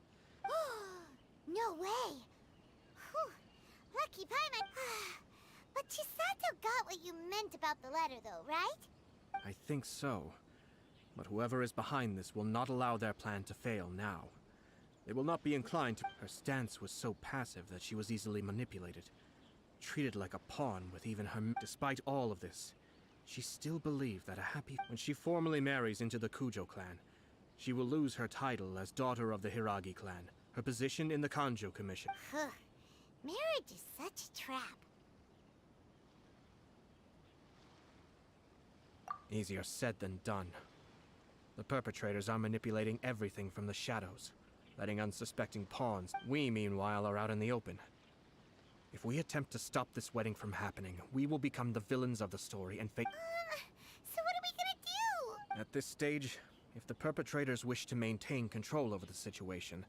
No way. Whew. Lucky Paimon. But Chisato got what you meant about the letter though, right? I think so. But whoever is behind this will not allow their plan to fail now. They will not be inclined to... Her stance was so passive that she was easily manipulated. Treated like a pawn with even her... Despite all of this, she still believed that a happy... When she formally marries into the Kujo clan, She will lose her title as daughter of the Hiragi clan, her position in the Kanjo Commission. Marriage is such a trap. Easier said than done. The perpetrators are manipulating everything from the shadows, letting unsuspecting pawns. We, meanwhile, are out in the open. If we attempt to stop this wedding from happening, we will become the villains of the story and fate. So what are we gonna do? At this stage, if the perpetrators wish to maintain control over the situation,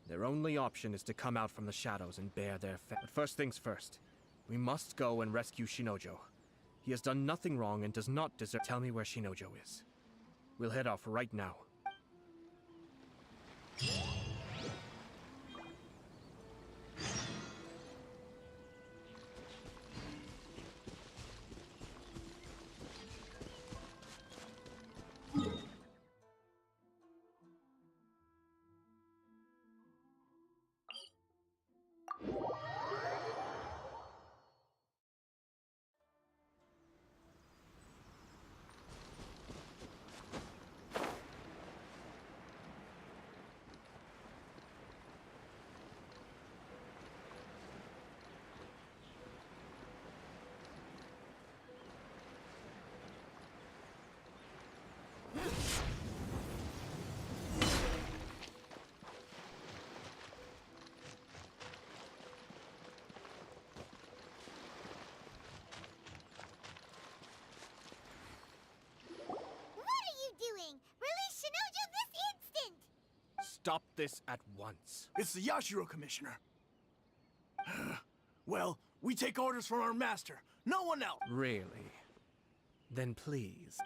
their only option is to come out from the shadows and bear their fate. But first things first, we must go and rescue Shinojo. He has done nothing wrong and does not deserve. Tell me where Shinojo is. We'll head off right now. Release Shinojo this instant! Stop this at once. It's the Yashiro Commissioner. Well, we take orders from our master. No one else. Really? Then please.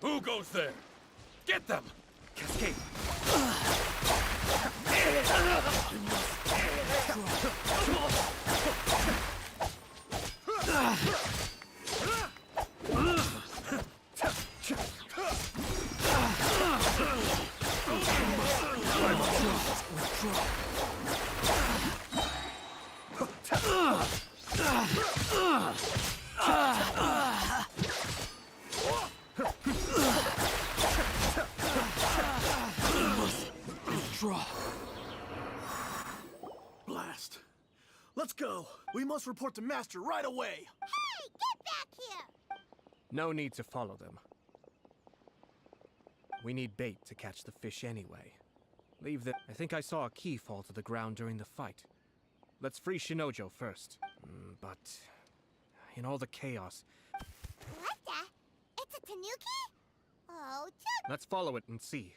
Who goes there? Get them! Cascade! Blast. Let's go. We must report to Master right away. Hey, get back here! No need to follow them. We need bait to catch the fish anyway. Leave the... I think I saw a key fall to the ground during the fight. Let's free Shinojo first. But... in all the chaos... What the? It's a tanuki? Oh, Let's follow it and see.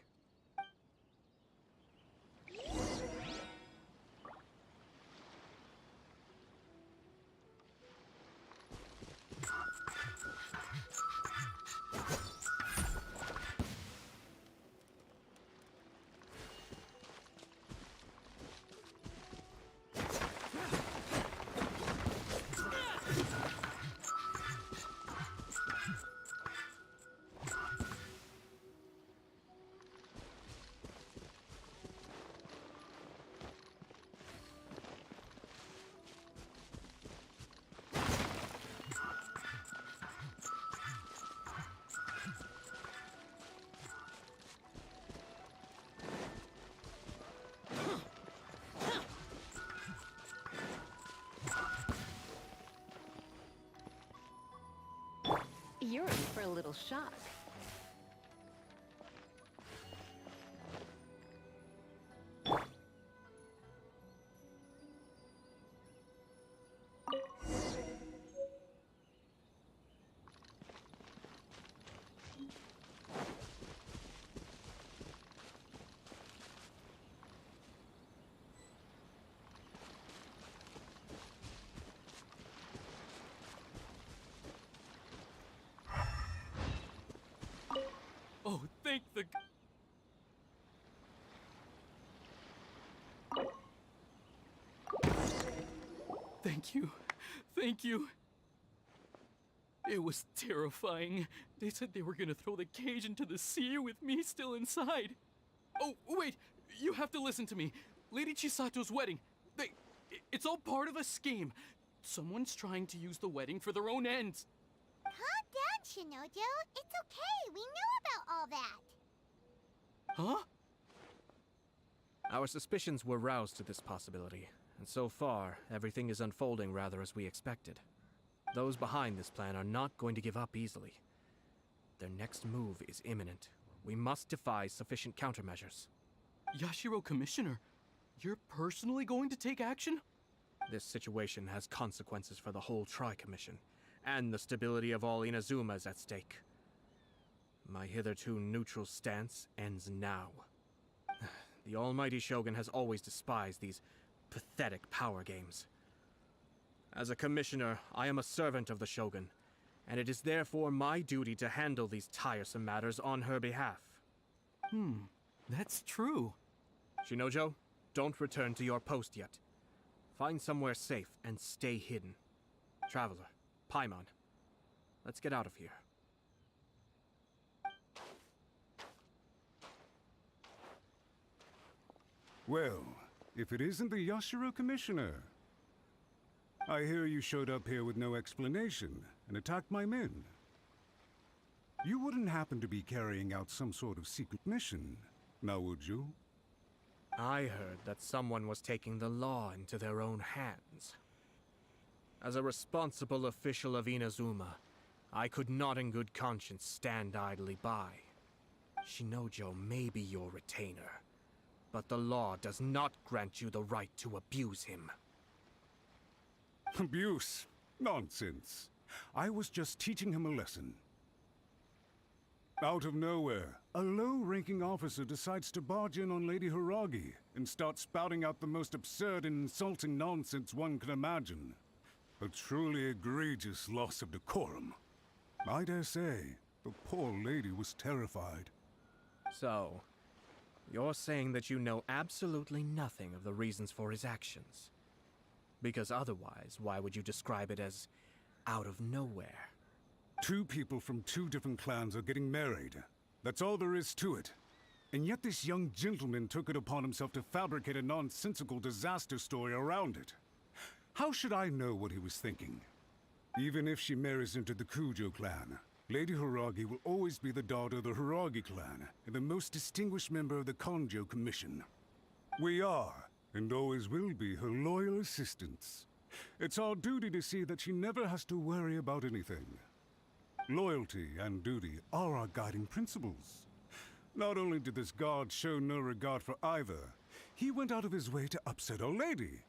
You're in for a little shock. Oh, thank the... Thank you. Thank you. It was terrifying. They said they were gonna throw the cage into the sea with me still inside. Oh, wait! You have to listen to me. Lady Chisato's wedding. It's all part of a scheme. Someone's trying to use the wedding for their own ends. Calm down, Shinojo. It's okay. We knew about all that. Huh? Our suspicions were roused to this possibility, and so far, everything is unfolding rather as we expected. Those behind this plan are not going to give up easily. Their next move is imminent. We must devise sufficient countermeasures. Yashiro Commissioner, you're personally going to take action? This situation has consequences for the whole Tri-Commission, and the stability of all Inazuma is at stake. My hitherto neutral stance ends now. The almighty Shogun has always despised these pathetic power games. As a commissioner, I am a servant of the Shogun, and it is therefore my duty to handle these tiresome matters on her behalf. That's true. Shinojo, don't return to your post yet. Find somewhere safe and stay hidden. Traveler, Paimon, let's get out of here. Well, if it isn't the Yashiro Commissioner. I hear you showed up here with no explanation and attacked my men. You wouldn't happen to be carrying out some sort of secret mission, now would you? I heard that someone was taking the law into their own hands. As a responsible official of Inazuma, I could not in good conscience stand idly by. Shinojo may be your retainer, but the law does not grant you the right to abuse him. Abuse? Nonsense. I was just teaching him a lesson. Out of nowhere, a low-ranking officer decides to barge in on Lady Hiragi and start spouting out the most absurd and insulting nonsense one can imagine. A truly egregious loss of decorum. I dare say, the poor lady was terrified. So, you're saying that you know absolutely nothing of the reasons for his actions? Because otherwise, why would you describe it as out of nowhere? Two people from two different clans are getting married. That's all there is to it. And yet this young gentleman took it upon himself to fabricate a nonsensical disaster story around it. How should I know what he was thinking? Even if she marries into the Kujo clan, Lady Hiragi will always be the daughter of the Hiragi clan and the most distinguished member of the Konjo Commission. We are, and always will be, her loyal assistants. It's our duty to see that she never has to worry about anything. Loyalty and duty are our guiding principles. Not only did this guard show no regard for either, he went out of his way to upset our lady.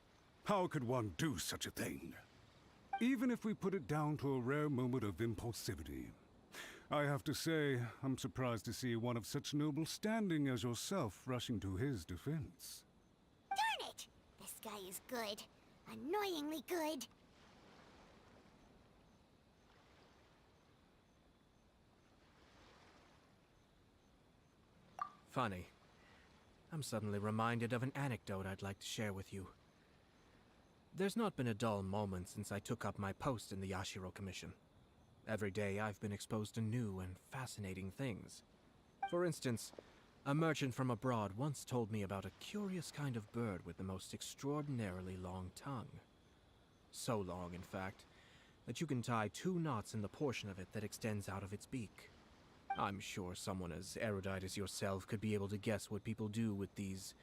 How could one do such a thing? Even if we put it down to a rare moment of impulsivity. I have to say, I'm surprised to see one of such noble standing as yourself rushing to his defense. Darn it! This guy is good. Annoyingly good. Funny. I'm suddenly reminded of an anecdote I'd like to share with you. There's not been a dull moment since I took up my post in the Yashiro Commission. Every day I've been exposed to new and fascinating things. For instance, a merchant from abroad once told me about a curious kind of bird with the most extraordinarily long tongue. So long, in fact, that you can tie 2 knots in the portion of it that extends out of its beak. I'm sure someone as erudite as yourself could be able to guess what people do with these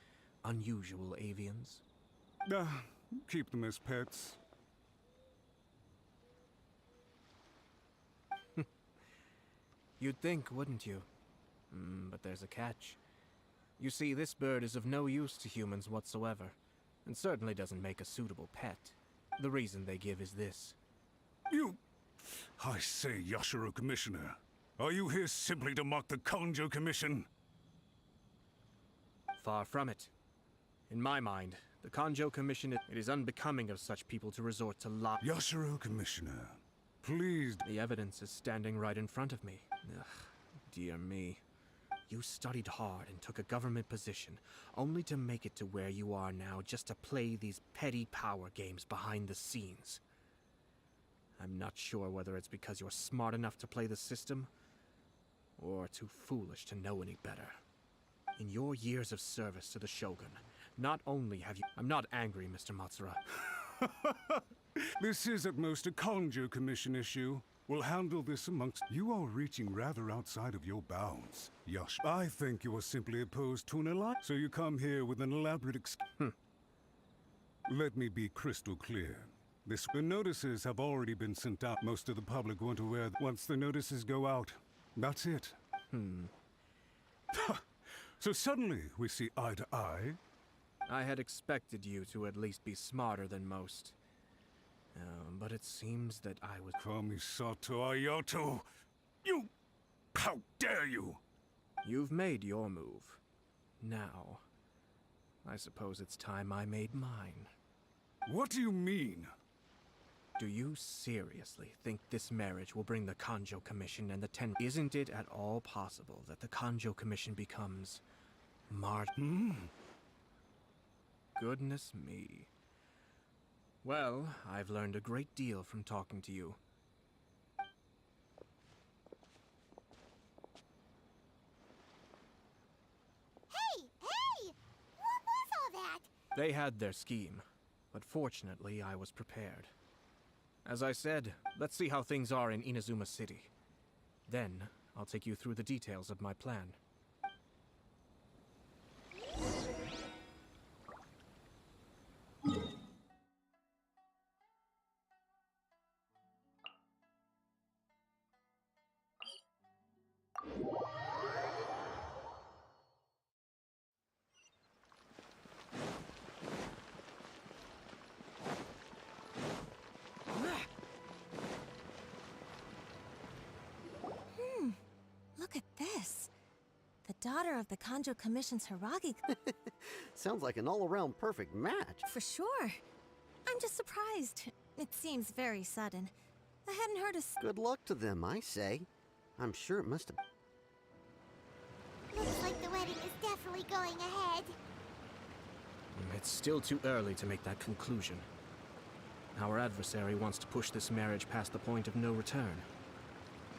unusual avians. Keep them as pets. You'd think, wouldn't you? But there's a catch. You see, this bird is of no use to humans whatsoever, and certainly doesn't make a suitable pet. The reason they give is this. I say, Yashiro Commissioner, are you here simply to mock the Konjo Commission? Far from it. In my mind, the Konjo Commission, it is unbecoming of such people to resort to Yashiro Commissioner, please. The evidence is standing right in front of me. Ugh, dear me. You studied hard and took a government position, only to make it to where you are now just to play these petty power games behind the scenes. I'm not sure whether it's because you're smart enough to play the system, or too foolish to know any better. In your years of service to the Shogun, not only have you— I'm not angry, Mr. Matsura. This is at most a Konjo Commission issue. will handle this amongst... You are reaching rather outside of your bounds, Yash. I think you are simply opposed to an alliance, so you come here with an elaborate Let me be crystal clear. The notices have already been sent out. Most of the public weren't aware that once the notices go out, that's it. So suddenly we see eye to eye. I had expected you to at least be smarter than most. But it seems that I was... Kamisato Ayato! You... How dare you! You've made your move. Now, I suppose it's time I made mine. What do you mean? Do you seriously think this marriage will bring the Kanjo Commission and the Isn't it at all possible that the Kanjo Commission becomes... Goodness me. Well, I've learned a great deal from talking to you. Hey! What was all that? They had their scheme, but fortunately I was prepared. As I said, let's see how things are in Inazuma City. Then, I'll take you through the details of my plan. Look at this. The daughter of the Kanjo Commission's Hiragi. Sounds like an all-around perfect match. For sure. I'm just surprised. It seems very sudden. I hadn't heard a... Good luck to them, I say. I'm sure it must have... Looks like the wedding is definitely going ahead. It's still too early to make that conclusion. Our adversary wants to push this marriage past the point of no return.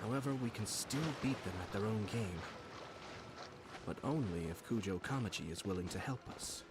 However, we can still beat them at their own game. But only if Kujo Kamachi is willing to help us.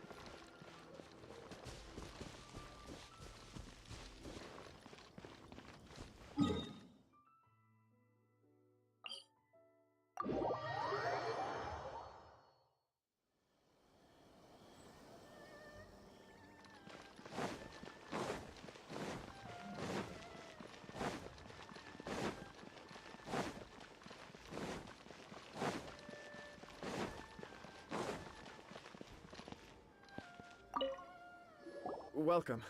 Welcome.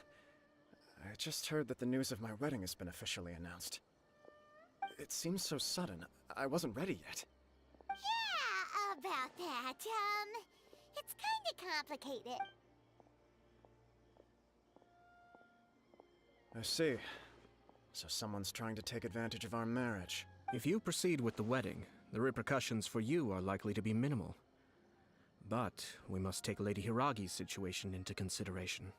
I just heard that the news of my wedding has been officially announced. It seems so sudden. I wasn't ready yet. Yeah, about that. It's kinda complicated. I see. So someone's trying to take advantage of our marriage. If you proceed with the wedding, the repercussions for you are likely to be minimal. But we must take Lady Hiragi's situation into consideration.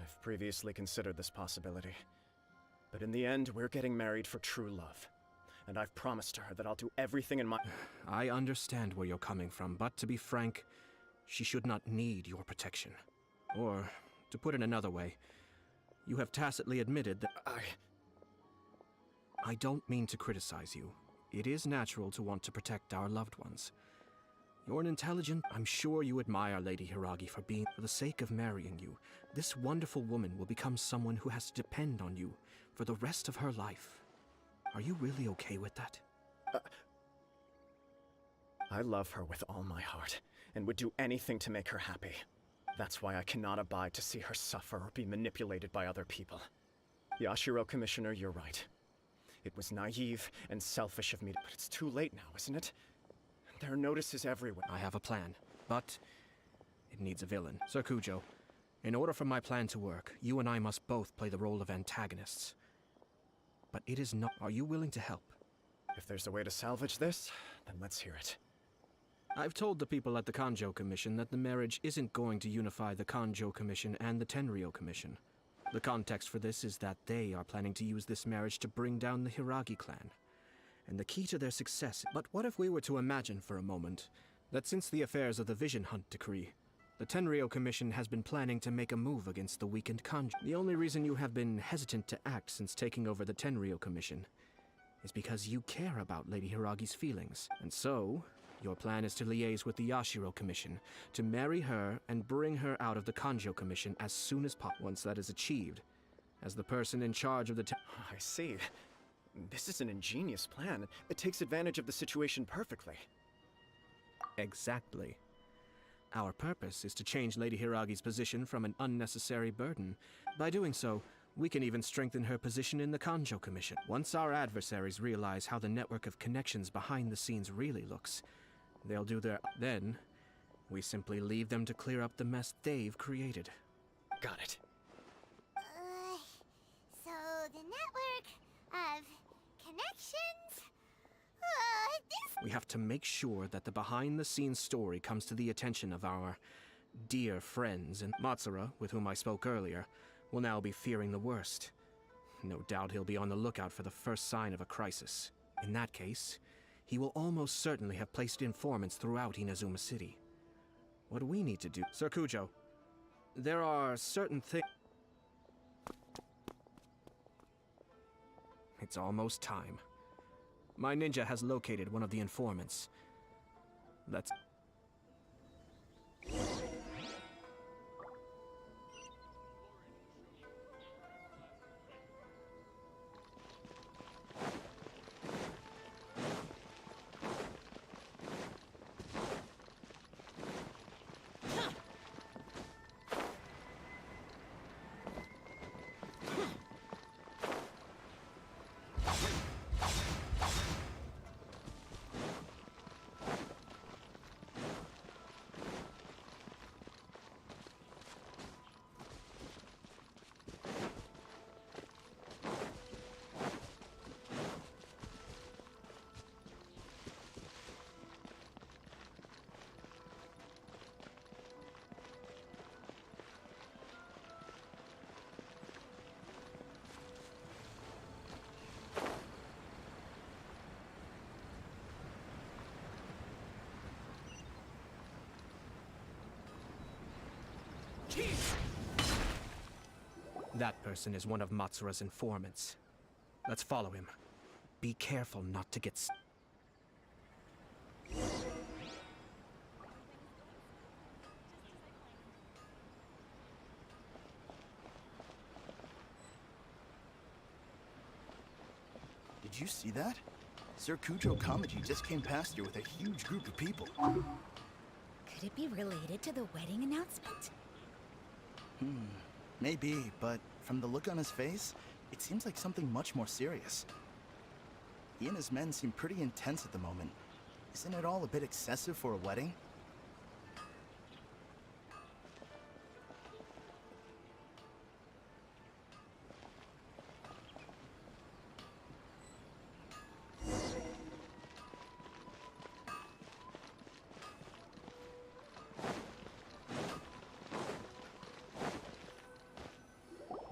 I've previously considered this possibility. But in the end, we're getting married for true love. And I've promised her that I'll do everything in my... I understand where you're coming from, but to be frank, she should not need your protection. Or, to put it another way, you have tacitly admitted that... I don't mean to criticize you. It is natural to want to protect our loved ones. You're an intelligent... I'm sure you admire Lady Hiragi for being... For the sake of marrying you, this wonderful woman will become someone who has to depend on you for the rest of her life. Are you really okay with that? I love her with all my heart, and would do anything to make her happy. That's why I cannot abide to see her suffer or be manipulated by other people. Yashiro Commissioner, you're right. It was naive and selfish of me, but it's too late now, isn't it? There are notices everywhere. I have a plan, but it needs a villain. Sir Kujo, in order for my plan to work, you and I must both play the role of antagonists. But it is not... Are you willing to help? If there's a way to salvage this, then let's hear it. I've told the people at the Kanjo Commission that the marriage isn't going to unify the Kanjo Commission and the Tenryou Commission. The context for this is that they are planning to use this marriage to bring down the Hiragi clan. And the key to their success... But what if we were to imagine for a moment that since the affairs of the Vision Hunt Decree, the Tenryou Commission has been planning to make a move against the weakened Kanjo. The only reason you have been hesitant to act since taking over the Tenryou Commission is because you care about Lady Hiragi's feelings. And so, your plan is to liaise with the Yashiro Commission, to marry her and bring her out of the Kanjo Commission as soon as possible. Once that is achieved, as the person in charge of the I see. This is an ingenious plan. It takes advantage of the situation perfectly. Exactly. Our purpose is to change Lady Hiragi's position from an unnecessary burden. By doing so, we can even strengthen her position in the Kanjo Commission. Once our adversaries realize how the network of connections behind the scenes really looks, they'll do their... Then, we simply leave them to clear up the mess they've created. Got it. So the network of connections? We have to make sure that the behind-the-scenes story comes to the attention of our dear friends, and Matsura, with whom I spoke earlier, will now be fearing the worst. No doubt he'll be on the lookout for the first sign of a crisis. In that case, he will almost certainly have placed informants throughout Inazuma City. What we need to do... Sir Kujo, there are certain things... It's almost time. My ninja has located one of the informants. Let's... That person is one of Matsura's informants. Let's follow him. Be careful not to get... Did you see that? Sir Kujo Kamaji just came past here with a huge group of people. Could it be related to the wedding announcement? Maybe, but from the look on his face, it seems like something much more serious. He and his men seem pretty intense at the moment. Isn't it all a bit excessive for a wedding?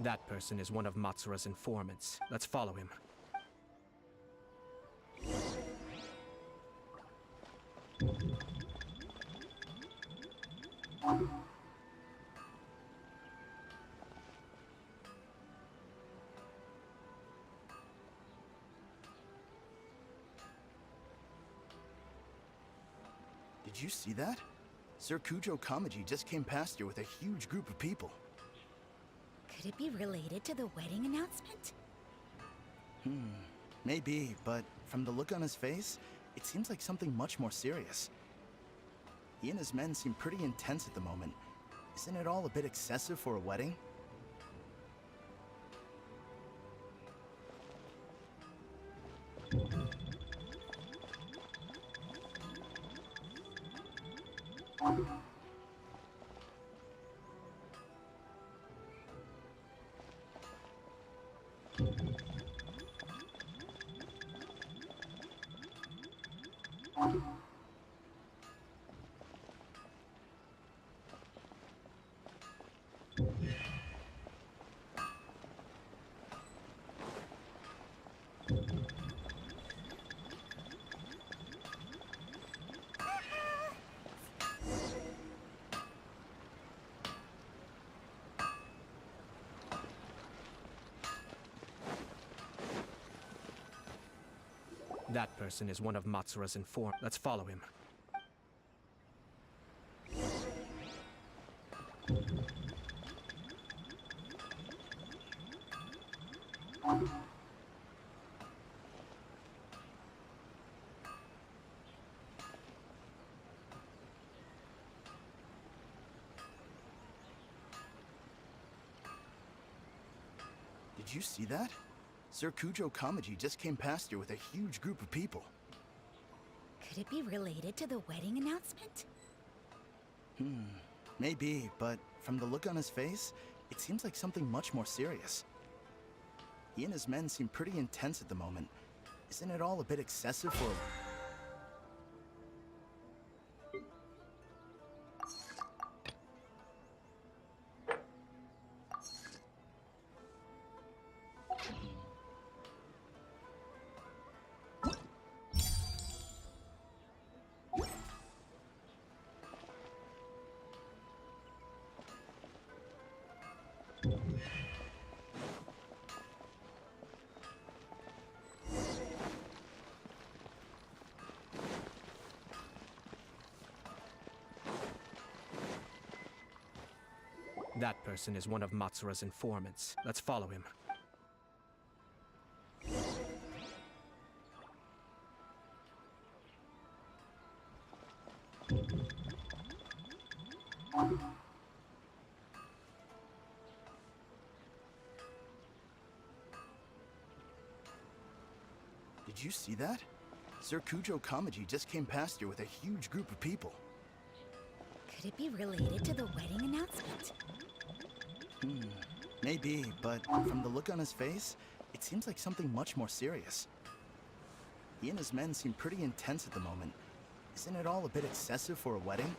That person is one of Matsura's informants. Let's follow him. Did you see that? Sir Kujo Kamaji just came past here with a huge group of people. Could it be related to the wedding announcement? Maybe, but from the look on his face, it seems like something much more serious. He and his men seem pretty intense at the moment. Isn't it all a bit excessive for a wedding? That person is one of Matsura's inform. Let's follow him. Did you see that? Sir Kujo Kamaji just came past here with a huge group of people. Could it be related to the wedding announcement? Maybe, but from the look on his face, it seems like something much more serious. He and his men seem pretty intense at the moment. Isn't it all a bit excessive for... That person is one of Matsura's informants. Let's follow him. Did you see that? Sir Kujo Kamaji just came past here with a huge group of people. Could it be related to the wedding announcement? Maybe, but from the look on his face, it seems like something much more serious. He and his men seem pretty intense at the moment. Isn't it all a bit excessive for a wedding?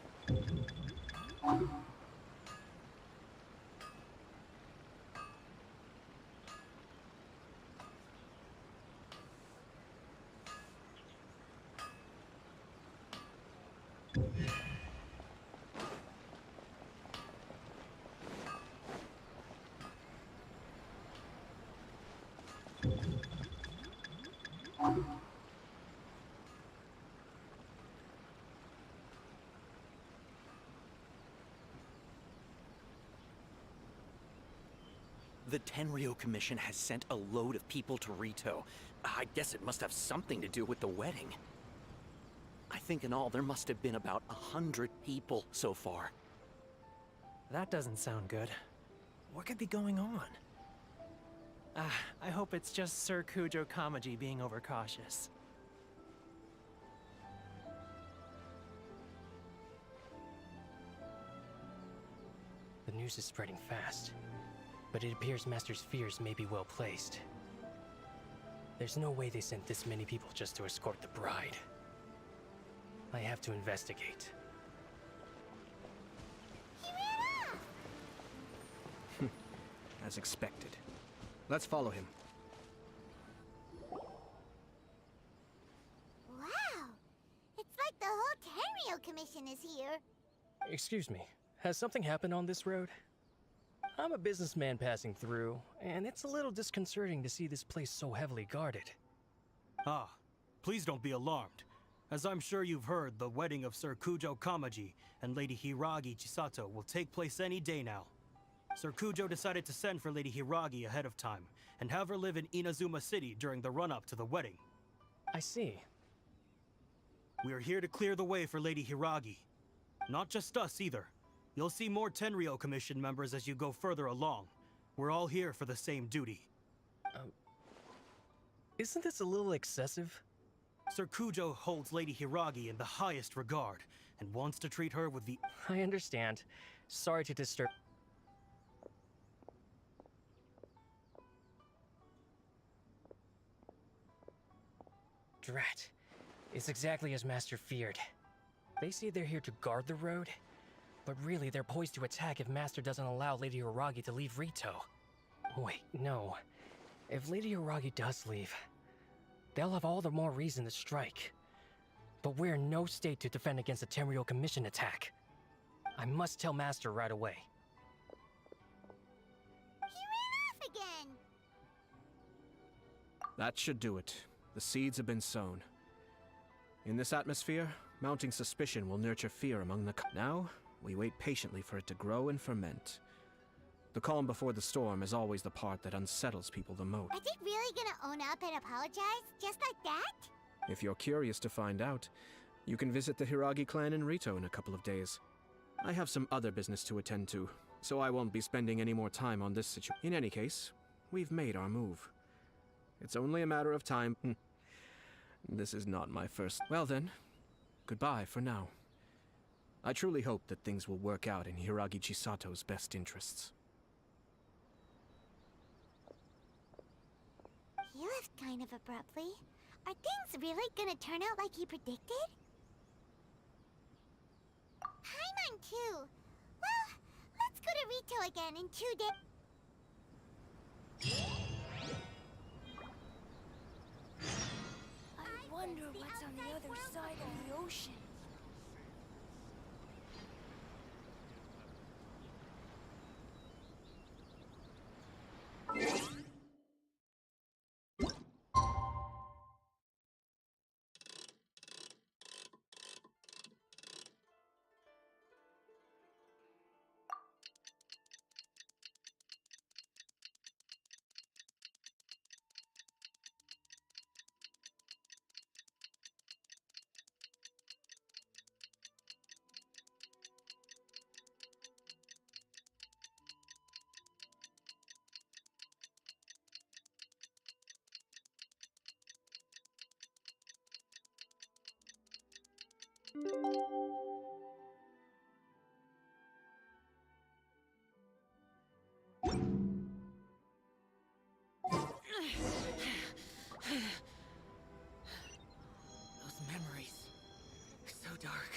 The Tenryo Commission has sent a load of people to Rito. I guess it must have something to do with the wedding. I think in all there must have been about 100 people so far. That doesn't sound good. What could be going on? I hope it's just Sir Kujo Kamaji being overcautious. The news is spreading fast, but it appears Master's fears may be well placed. There's no way they sent this many people just to escort the bride. I have to investigate. As expected. Let's follow him. Wow! It's like the whole Tenryo Commission is here. Excuse me, has something happened on this road? I'm a businessman passing through, and it's a little disconcerting to see this place so heavily guarded. Ah, please don't be alarmed. As I'm sure you've heard, the wedding of Sir Kujo Kamaji and Lady Hiragi Chisato will take place any day now. Sir Kujo decided to send for Lady Hiragi ahead of time, and have her live in Inazuma City during the run-up to the wedding. I see. We are here to clear the way for Lady Hiragi. Not just us, either. You'll see more Tenryo Commission members as you go further along. We're all here for the same duty. Isn't this a little excessive? Sir Kujo holds Lady Hiragi in the highest regard, and wants to treat her with the... I understand. Sorry to disturb... Drat. It's exactly as Master feared. They say they're here to guard the road, but really they're poised to attack if Master doesn't allow Lady Hiragi to leave Rito. Wait, no. If Lady Hiragi does leave, they'll have all the more reason to strike. But we're in no state to defend against a Tenryo Commission attack. I must tell Master right away. He ran off again! That should do it. The seeds have been sown. In this atmosphere, mounting suspicion will nurture fear among the... Now, we wait patiently for it to grow and ferment. The calm before the storm is always the part that unsettles people the most. Are they really gonna own up and apologize? Just like that? If you're curious to find out, you can visit the Hiragi clan in Rito in a couple of days. I have some other business to attend to, so I won't be spending any more time on this situation. In any case, we've made our move. It's only a matter of time. This is not my first... Well then, goodbye for now. I truly hope that things will work out in Hiragi Chisato's best interests. He left kind of abruptly. Are things really gonna turn out like he predicted? Paimon too. Well, let's go to Rito again in 2 days. I wonder what's on the other side of the ocean. Those memories. So dark.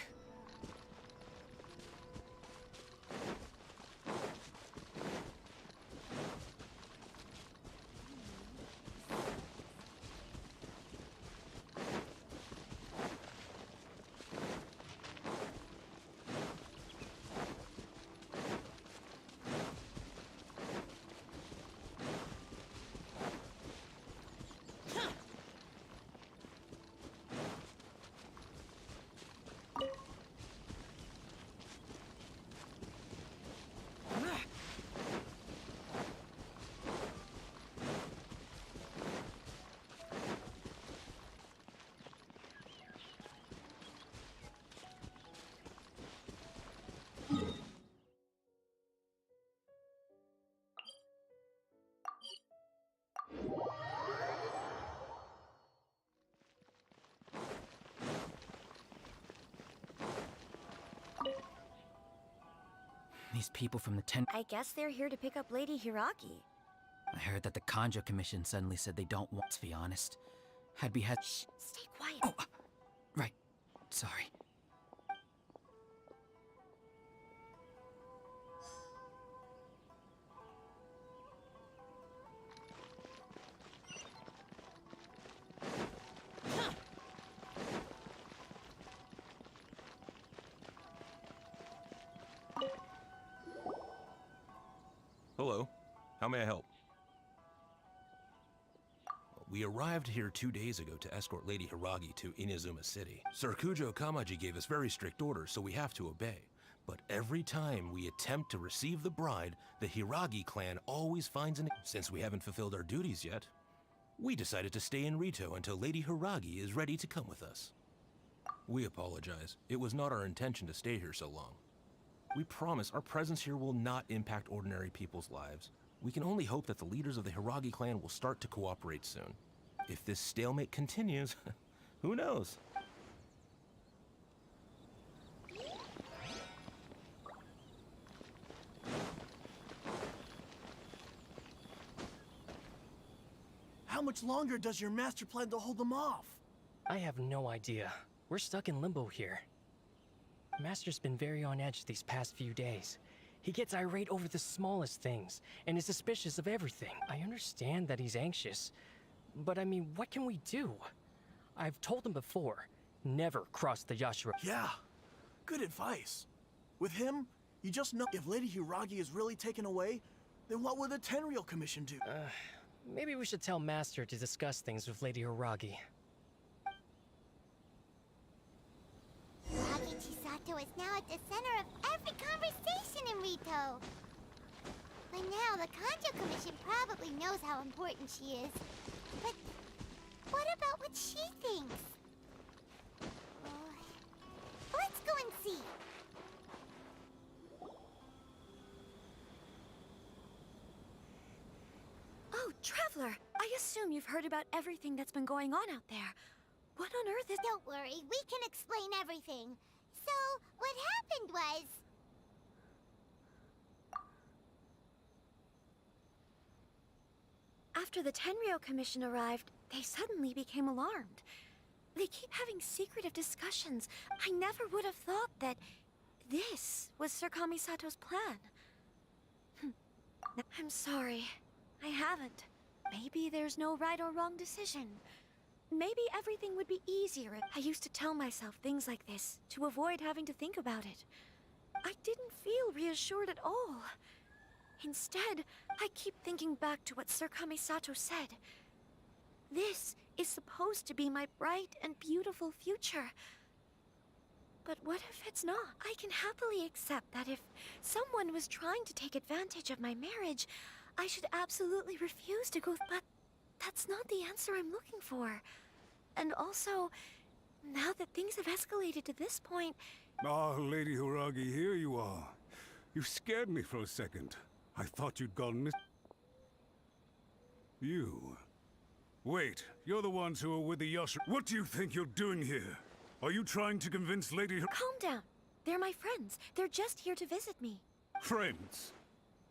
These people from the Ten... I guess they're here to pick up Lady Hiragi. I heard that the Kanjo Commission suddenly said they don't want... To be honest, I'd be Shh, stay quiet. Oh, right. Sorry. Hello. How may I help? We arrived here 2 days ago to escort Lady Hiragi to Inazuma City. Sir Kujo Kamaji gave us very strict orders, so we have to obey. But every time we attempt to receive the bride, the Hiragi clan always finds an... Since we haven't fulfilled our duties yet, we decided to stay in Rito until Lady Hiragi is ready to come with us. We apologize. It was not our intention to stay here so long. We promise our presence here will not impact ordinary people's lives. We can only hope that the leaders of the Hiragi clan will start to cooperate soon. If this stalemate continues, who knows? How much longer does your master plan to hold them off? I have no idea. We're stuck in limbo here. Master's been very on edge these past few days. He gets irate over the smallest things, and is suspicious of everything. I understand that he's anxious, but I mean, what can we do? I've told him before, never cross the Yashiro. Yeah, good advice. With him, you just know if Lady Hiragi is really taken away, then what will the Tenryou Commission do? Maybe we should tell Master to discuss things with Lady Hiragi. Hiragi Chisato is now at the center of every conversation in Rito. By now, the Kanjo Commission probably knows how important she is. But what about what she thinks? Let's go and see. Oh, Traveler! I assume you've heard about everything that's been going on out there. What on earth is— Don't worry, we can explain everything. So, what happened was... After the Tenryo Commission arrived, they suddenly became alarmed. They keep having secretive discussions. I never would have thought that this was Sir Kamisato's plan. I'm sorry. I haven't. Maybe there's no right or wrong decision. Maybe everything would be easier if I used to tell myself things like this to avoid having to think about it. I didn't feel reassured at all. Instead, I keep thinking back to what Sir Kamisato said. This is supposed to be my bright and beautiful future. But what if it's not? I can happily accept that if someone was trying to take advantage of my marriage, I should absolutely refuse to go. But that's not the answer I'm looking for. And also, now that things have escalated to this point... Ah, Lady Hiragi, here you are. You scared me for a second. I thought you'd gone You. Wait, you're the ones who are with the Yashiro. What do you think you're doing here? Are you trying to convince Lady Calm down. They're my friends. They're just here to visit me. Friends?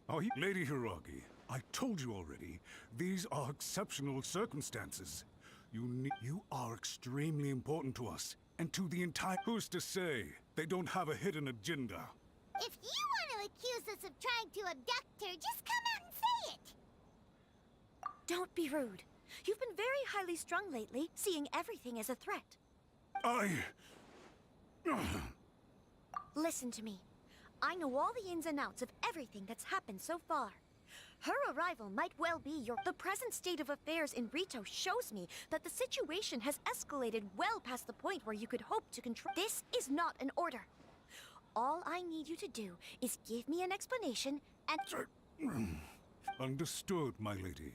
Are you— Lady Hiragi, I told you already, these are exceptional circumstances. You are extremely important to us, and to the entire— Who's to say they don't have a hidden agenda? If you want to accuse us of trying to abduct her, just come out and say it! Don't be rude. You've been very highly strung lately, seeing everything as a threat. Listen to me. I know all the ins and outs of everything that's happened so far. Her arrival might well be The present state of affairs in Rito shows me that the situation has escalated well past the point where you could hope to control— This is not an order. All I need you to do is give me an explanation and— Understood, my lady.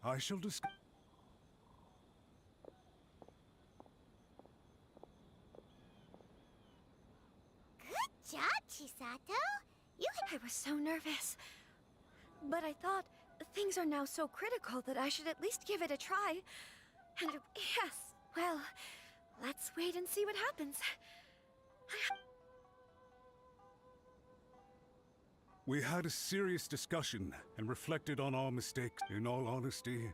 I shall discuss— Good job, Chisato! I was so nervous. But I thought things are now so critical that I should at least give it a try. And yes, well, let's wait and see what happens. We had a serious discussion and reflected on our mistakes. In all honesty,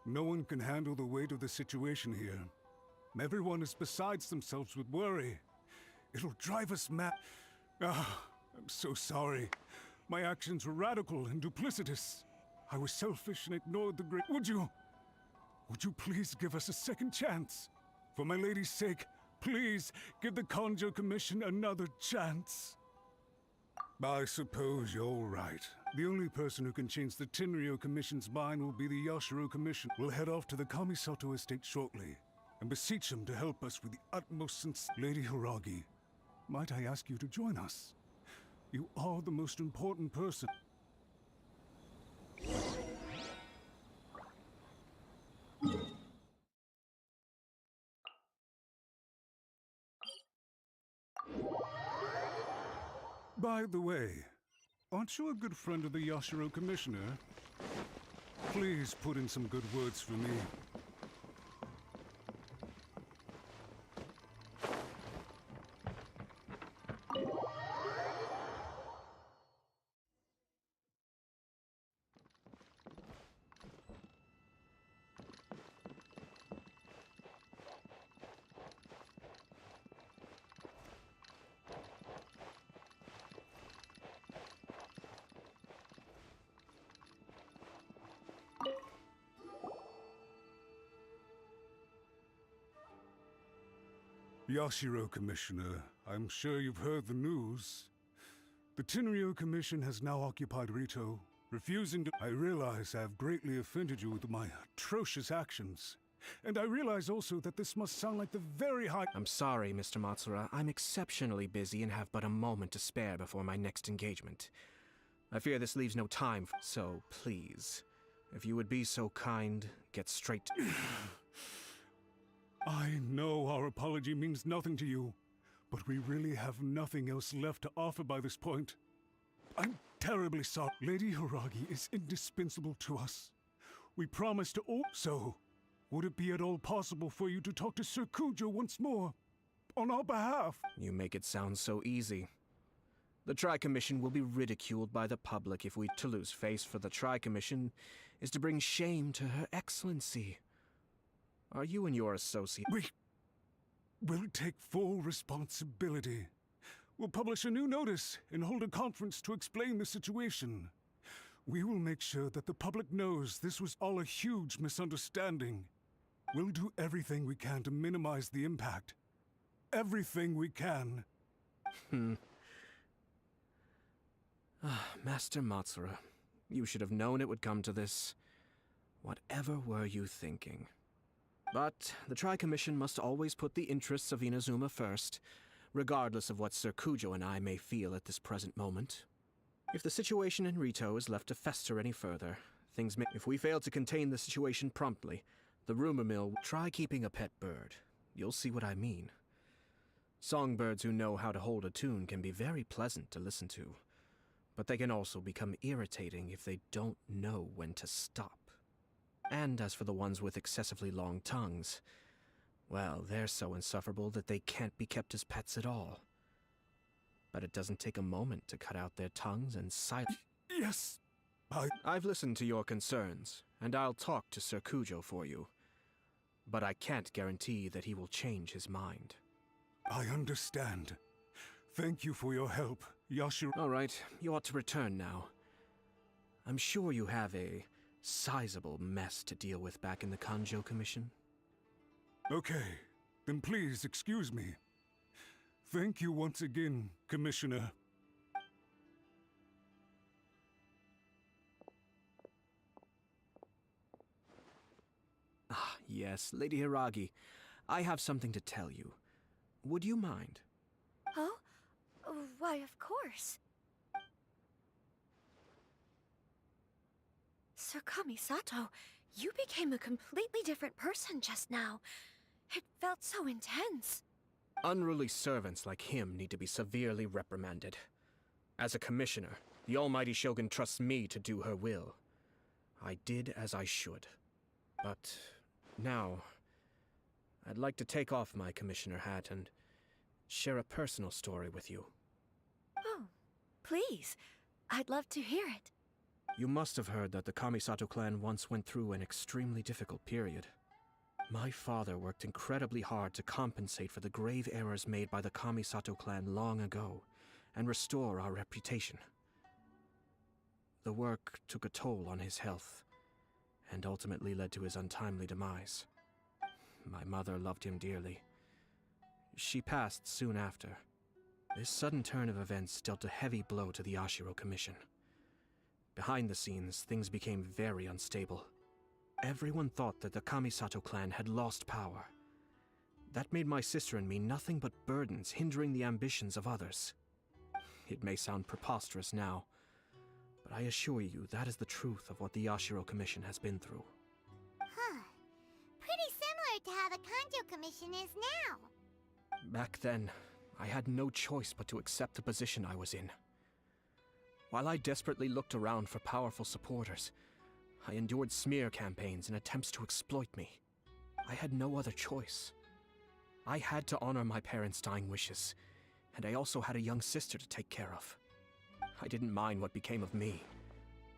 no one can handle the weight of the situation here. Everyone is besides themselves with worry. It'll drive us mad. I'm so sorry. My actions were radical and duplicitous. I was selfish and ignored the great— Would you please give us a second chance? For my lady's sake, please give the Kanjo Commission another chance. I suppose you're right. The only person who can change the Tenryo Commission's mind will be the Yashiro Commission. We'll head off to the Kamisato estate shortly and beseech them to help us with the utmost sincerity. Lady Hiragi, might I ask you to join us? You are the most important person. By the way, aren't you a good friend of the Yashiro Commissioner? Please put in some good words for me. Yashiro Commissioner, I'm sure you've heard the news. The Tenryo Commission has now occupied Rito, refusing to... I realize I have greatly offended you with my atrocious actions. And I realize also that this must sound like the very high... I'm sorry, Mr. Matsura. I'm exceptionally busy and have but a moment to spare before my next engagement. I fear this leaves no time, so please, if you would be so kind, get straight to... I know our apology means nothing to you, but we really have nothing else left to offer by this point. I'm terribly sorry. Lady Hiragi is indispensable to us. We promise to so... Would it be at all possible for you to talk to Sir Kujo once more, on our behalf? You make it sound so easy. The Tri-Commission will be ridiculed by the public if we to lose face for the Tri-Commission is to bring shame to Her Excellency. Are you and your associate... We'll take full responsibility. We'll publish a new notice and hold a conference to explain the situation. We will make sure that the public knows this was all a huge misunderstanding. We'll do everything we can to minimize the impact. Everything we can. Master Matsura, you should have known it would come to this. Whatever were you thinking? But the Tri-Commission must always put the interests of Inazuma first, regardless of what Sir Kujo and I may feel at this present moment. If the situation in Rito is left to fester any further, things may... If we fail to contain the situation promptly, the rumor mill will try keeping a pet bird. You'll see what I mean. Songbirds who know how to hold a tune can be very pleasant to listen to, but they can also become irritating if they don't know when to stop. And as for the ones with excessively long tongues, well, they're so insufferable that they can't be kept as pets at all. But it doesn't take a moment to cut out their tongues and silence. Yes, I've listened to your concerns, and I'll talk to Sir Kujo for you. But I can't guarantee that he will change his mind. I understand. Thank you for your help, Yashiro. All right, you ought to return now. I'm sure you have a sizable mess to deal with back in the Kanjo Commission. Okay, then please excuse me. Thank you once again, Commissioner. Ah, yes, Lady Hiragi. I have something to tell you. Would you mind? Oh? Why, of course. Sir Kamisato, you became a completely different person just now. It felt so intense. Unruly servants like him need to be severely reprimanded. As a commissioner, the almighty Shogun trusts me to do her will. I did as I should. But now, I'd like to take off my commissioner hat and share a personal story with you. Oh, please. I'd love to hear it. You must have heard that the Kamisato clan once went through an extremely difficult period. My father worked incredibly hard to compensate for the grave errors made by the Kamisato clan long ago, and restore our reputation. The work took a toll on his health, and ultimately led to his untimely demise. My mother loved him dearly. She passed soon after. This sudden turn of events dealt a heavy blow to the Yashiro Commission. Behind the scenes, things became very unstable. Everyone thought that the Kamisato clan had lost power. That made my sister and me nothing but burdens hindering the ambitions of others. It may sound preposterous now, but I assure you that is the truth of what the Yashiro Commission has been through. Huh. Pretty similar to how the Kanjo Commission is now. Back then, I had no choice but to accept the position I was in. While I desperately looked around for powerful supporters, I endured smear campaigns and attempts to exploit me. I had no other choice. I had to honor my parents' dying wishes, and I also had a young sister to take care of. I didn't mind what became of me,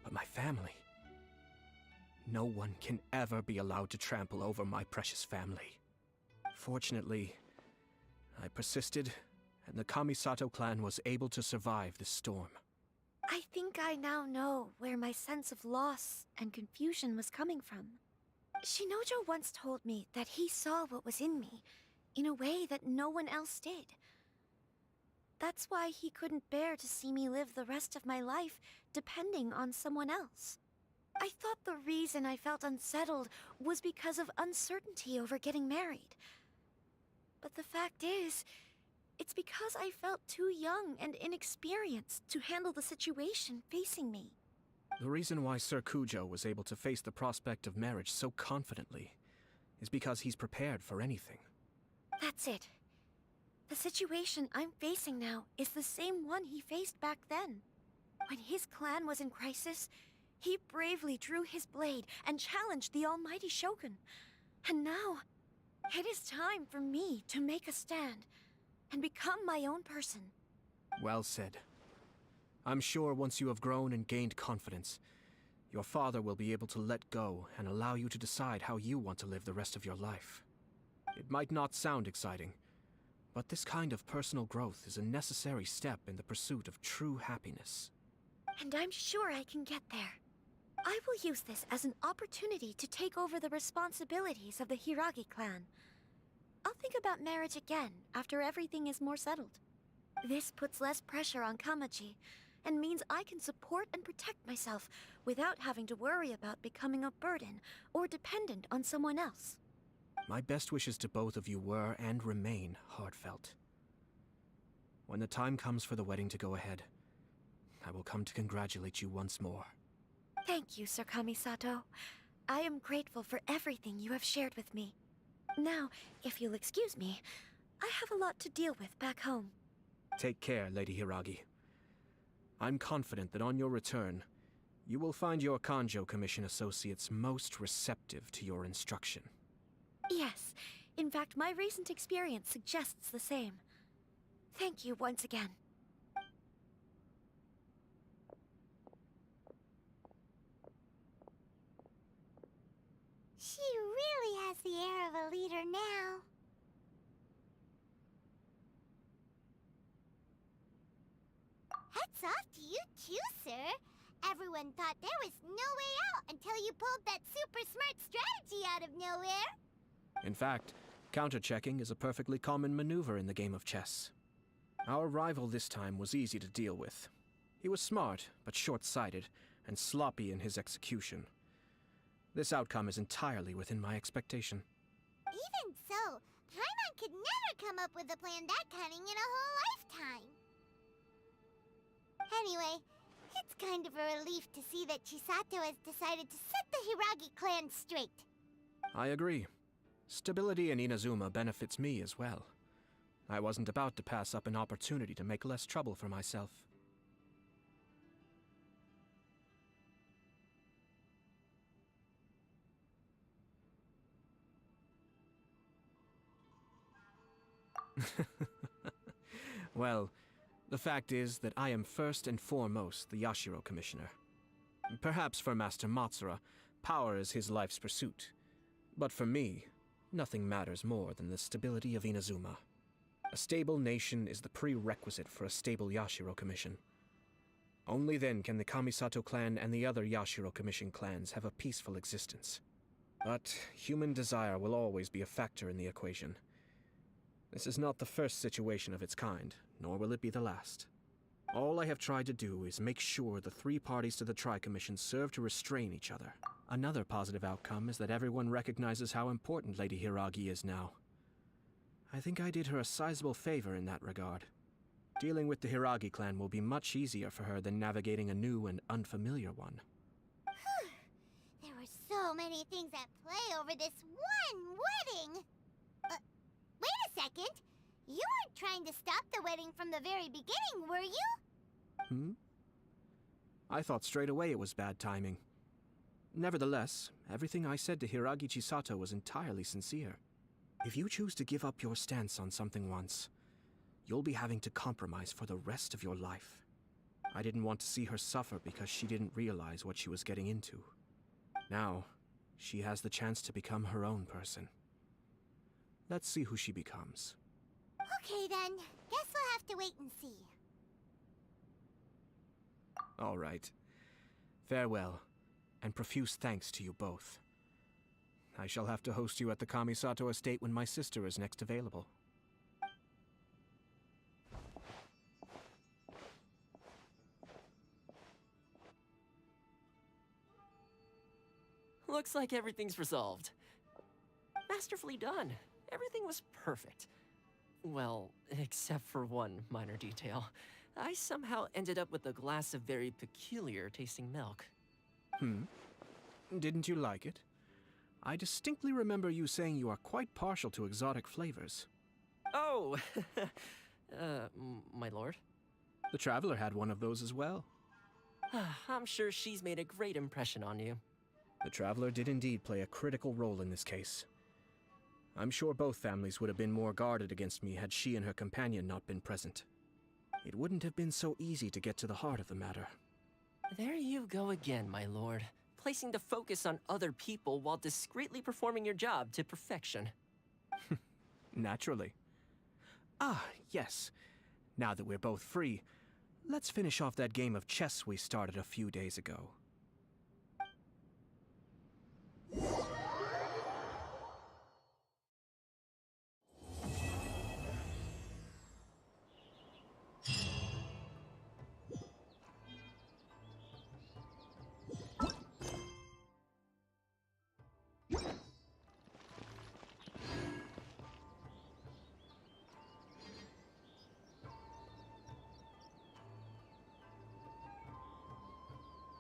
but my family. No one can ever be allowed to trample over my precious family. Fortunately, I persisted, and the Kamisato clan was able to survive this storm. I think I now know where my sense of loss and confusion was coming from. Shinojo once told me that he saw what was in me, in a way that no one else did. That's why he couldn't bear to see me live the rest of my life depending on someone else. I thought the reason I felt unsettled was because of uncertainty over getting married. But the fact is, it's because I felt too young and inexperienced to handle the situation facing me. The reason why Sir Kujo was able to face the prospect of marriage so confidently is because he's prepared for anything. That's it. The situation I'm facing now is the same one he faced back then. When his clan was in crisis, he bravely drew his blade and challenged the almighty Shogun. And now, it is time for me to make a stand and become my own person. Well said. I'm sure once you have grown and gained confidence, your father will be able to let go and allow you to decide how you want to live the rest of your life. It might not sound exciting, but this kind of personal growth is a necessary step in the pursuit of true happiness. And I'm sure I can get there. I will use this as an opportunity to take over the responsibilities of the Hiragi clan. I'll think about marriage again after everything is more settled. This puts less pressure on Kamaji, and means I can support and protect myself without having to worry about becoming a burden or dependent on someone else. My best wishes to both of you were and remain heartfelt. When the time comes for the wedding to go ahead, I will come to congratulate you once more. Thank you, Sir Kamisato. I am grateful for everything you have shared with me. Now, if you'll excuse me, I have a lot to deal with back home. Take care, Lady Hiragi. I'm confident that on your return, you will find your Kanjo Commission associates most receptive to your instruction. Yes, in fact, my recent experience suggests the same. Thank you once again. She really has the air of a leader now. Hats off to you too, sir. Everyone thought there was no way out until you pulled that super smart strategy out of nowhere. In fact, counter-checking is a perfectly common maneuver in the game of chess. Our rival this time was easy to deal with. He was smart, but short-sighted, and sloppy in his execution. This outcome is entirely within my expectation. Even so, Paimon could never come up with a plan that cunning in a whole lifetime. Anyway, it's kind of a relief to see that Chisato has decided to set the Hiragi clan straight. I agree. Stability in Inazuma benefits me as well. I wasn't about to pass up an opportunity to make less trouble for myself. Well, the fact is that I am first and foremost the Yashiro Commissioner. Perhaps for Master Matsura, power is his life's pursuit. But for me, nothing matters more than the stability of Inazuma. A stable nation is the prerequisite for a stable Yashiro Commission. Only then can the Kamisato clan and the other Yashiro Commission clans have a peaceful existence. But human desire will always be a factor in the equation. This is not the first situation of its kind, nor will it be the last. All I have tried to do is make sure the three parties to the Tri-Commission serve to restrain each other. Another positive outcome is that everyone recognizes how important Lady Hiragi is now. I think I did her a sizable favor in that regard. Dealing with the Hiragi clan will be much easier for her than navigating a new and unfamiliar one. There were so many things at play over this one wedding. Wait a second. You weren't trying to stop the wedding from the very beginning, were you? I thought straight away it was bad timing. Nevertheless, everything I said to Hiragi Chisato was entirely sincere. If you choose to give up your stance on something once, you'll be having to compromise for the rest of your life. I didn't want to see her suffer because she didn't realize what she was getting into. Now, she has the chance to become her own person. Let's see who she becomes. Okay then, guess we'll have to wait and see. All right. Farewell, and profuse thanks to you both. I shall have to host you at the Kamisato estate when my sister is next available. Looks like everything's resolved. Masterfully done. Everything was perfect. Well, except for one minor detail. I somehow ended up with a glass of very peculiar tasting milk. Didn't you like it? I distinctly remember you saying you are quite partial to exotic flavors. Oh, my lord. The Traveler had one of those as well. I'm sure she's made a great impression on you. The Traveler did indeed play a critical role in this case. I'm sure both families would have been more guarded against me had she and her companion not been present. It wouldn't have been so easy to get to the heart of the matter. There you go again, my lord. Placing the focus on other people while discreetly performing your job to perfection. Naturally. Ah, yes. Now that we're both free, let's finish off that game of chess we started a few days ago.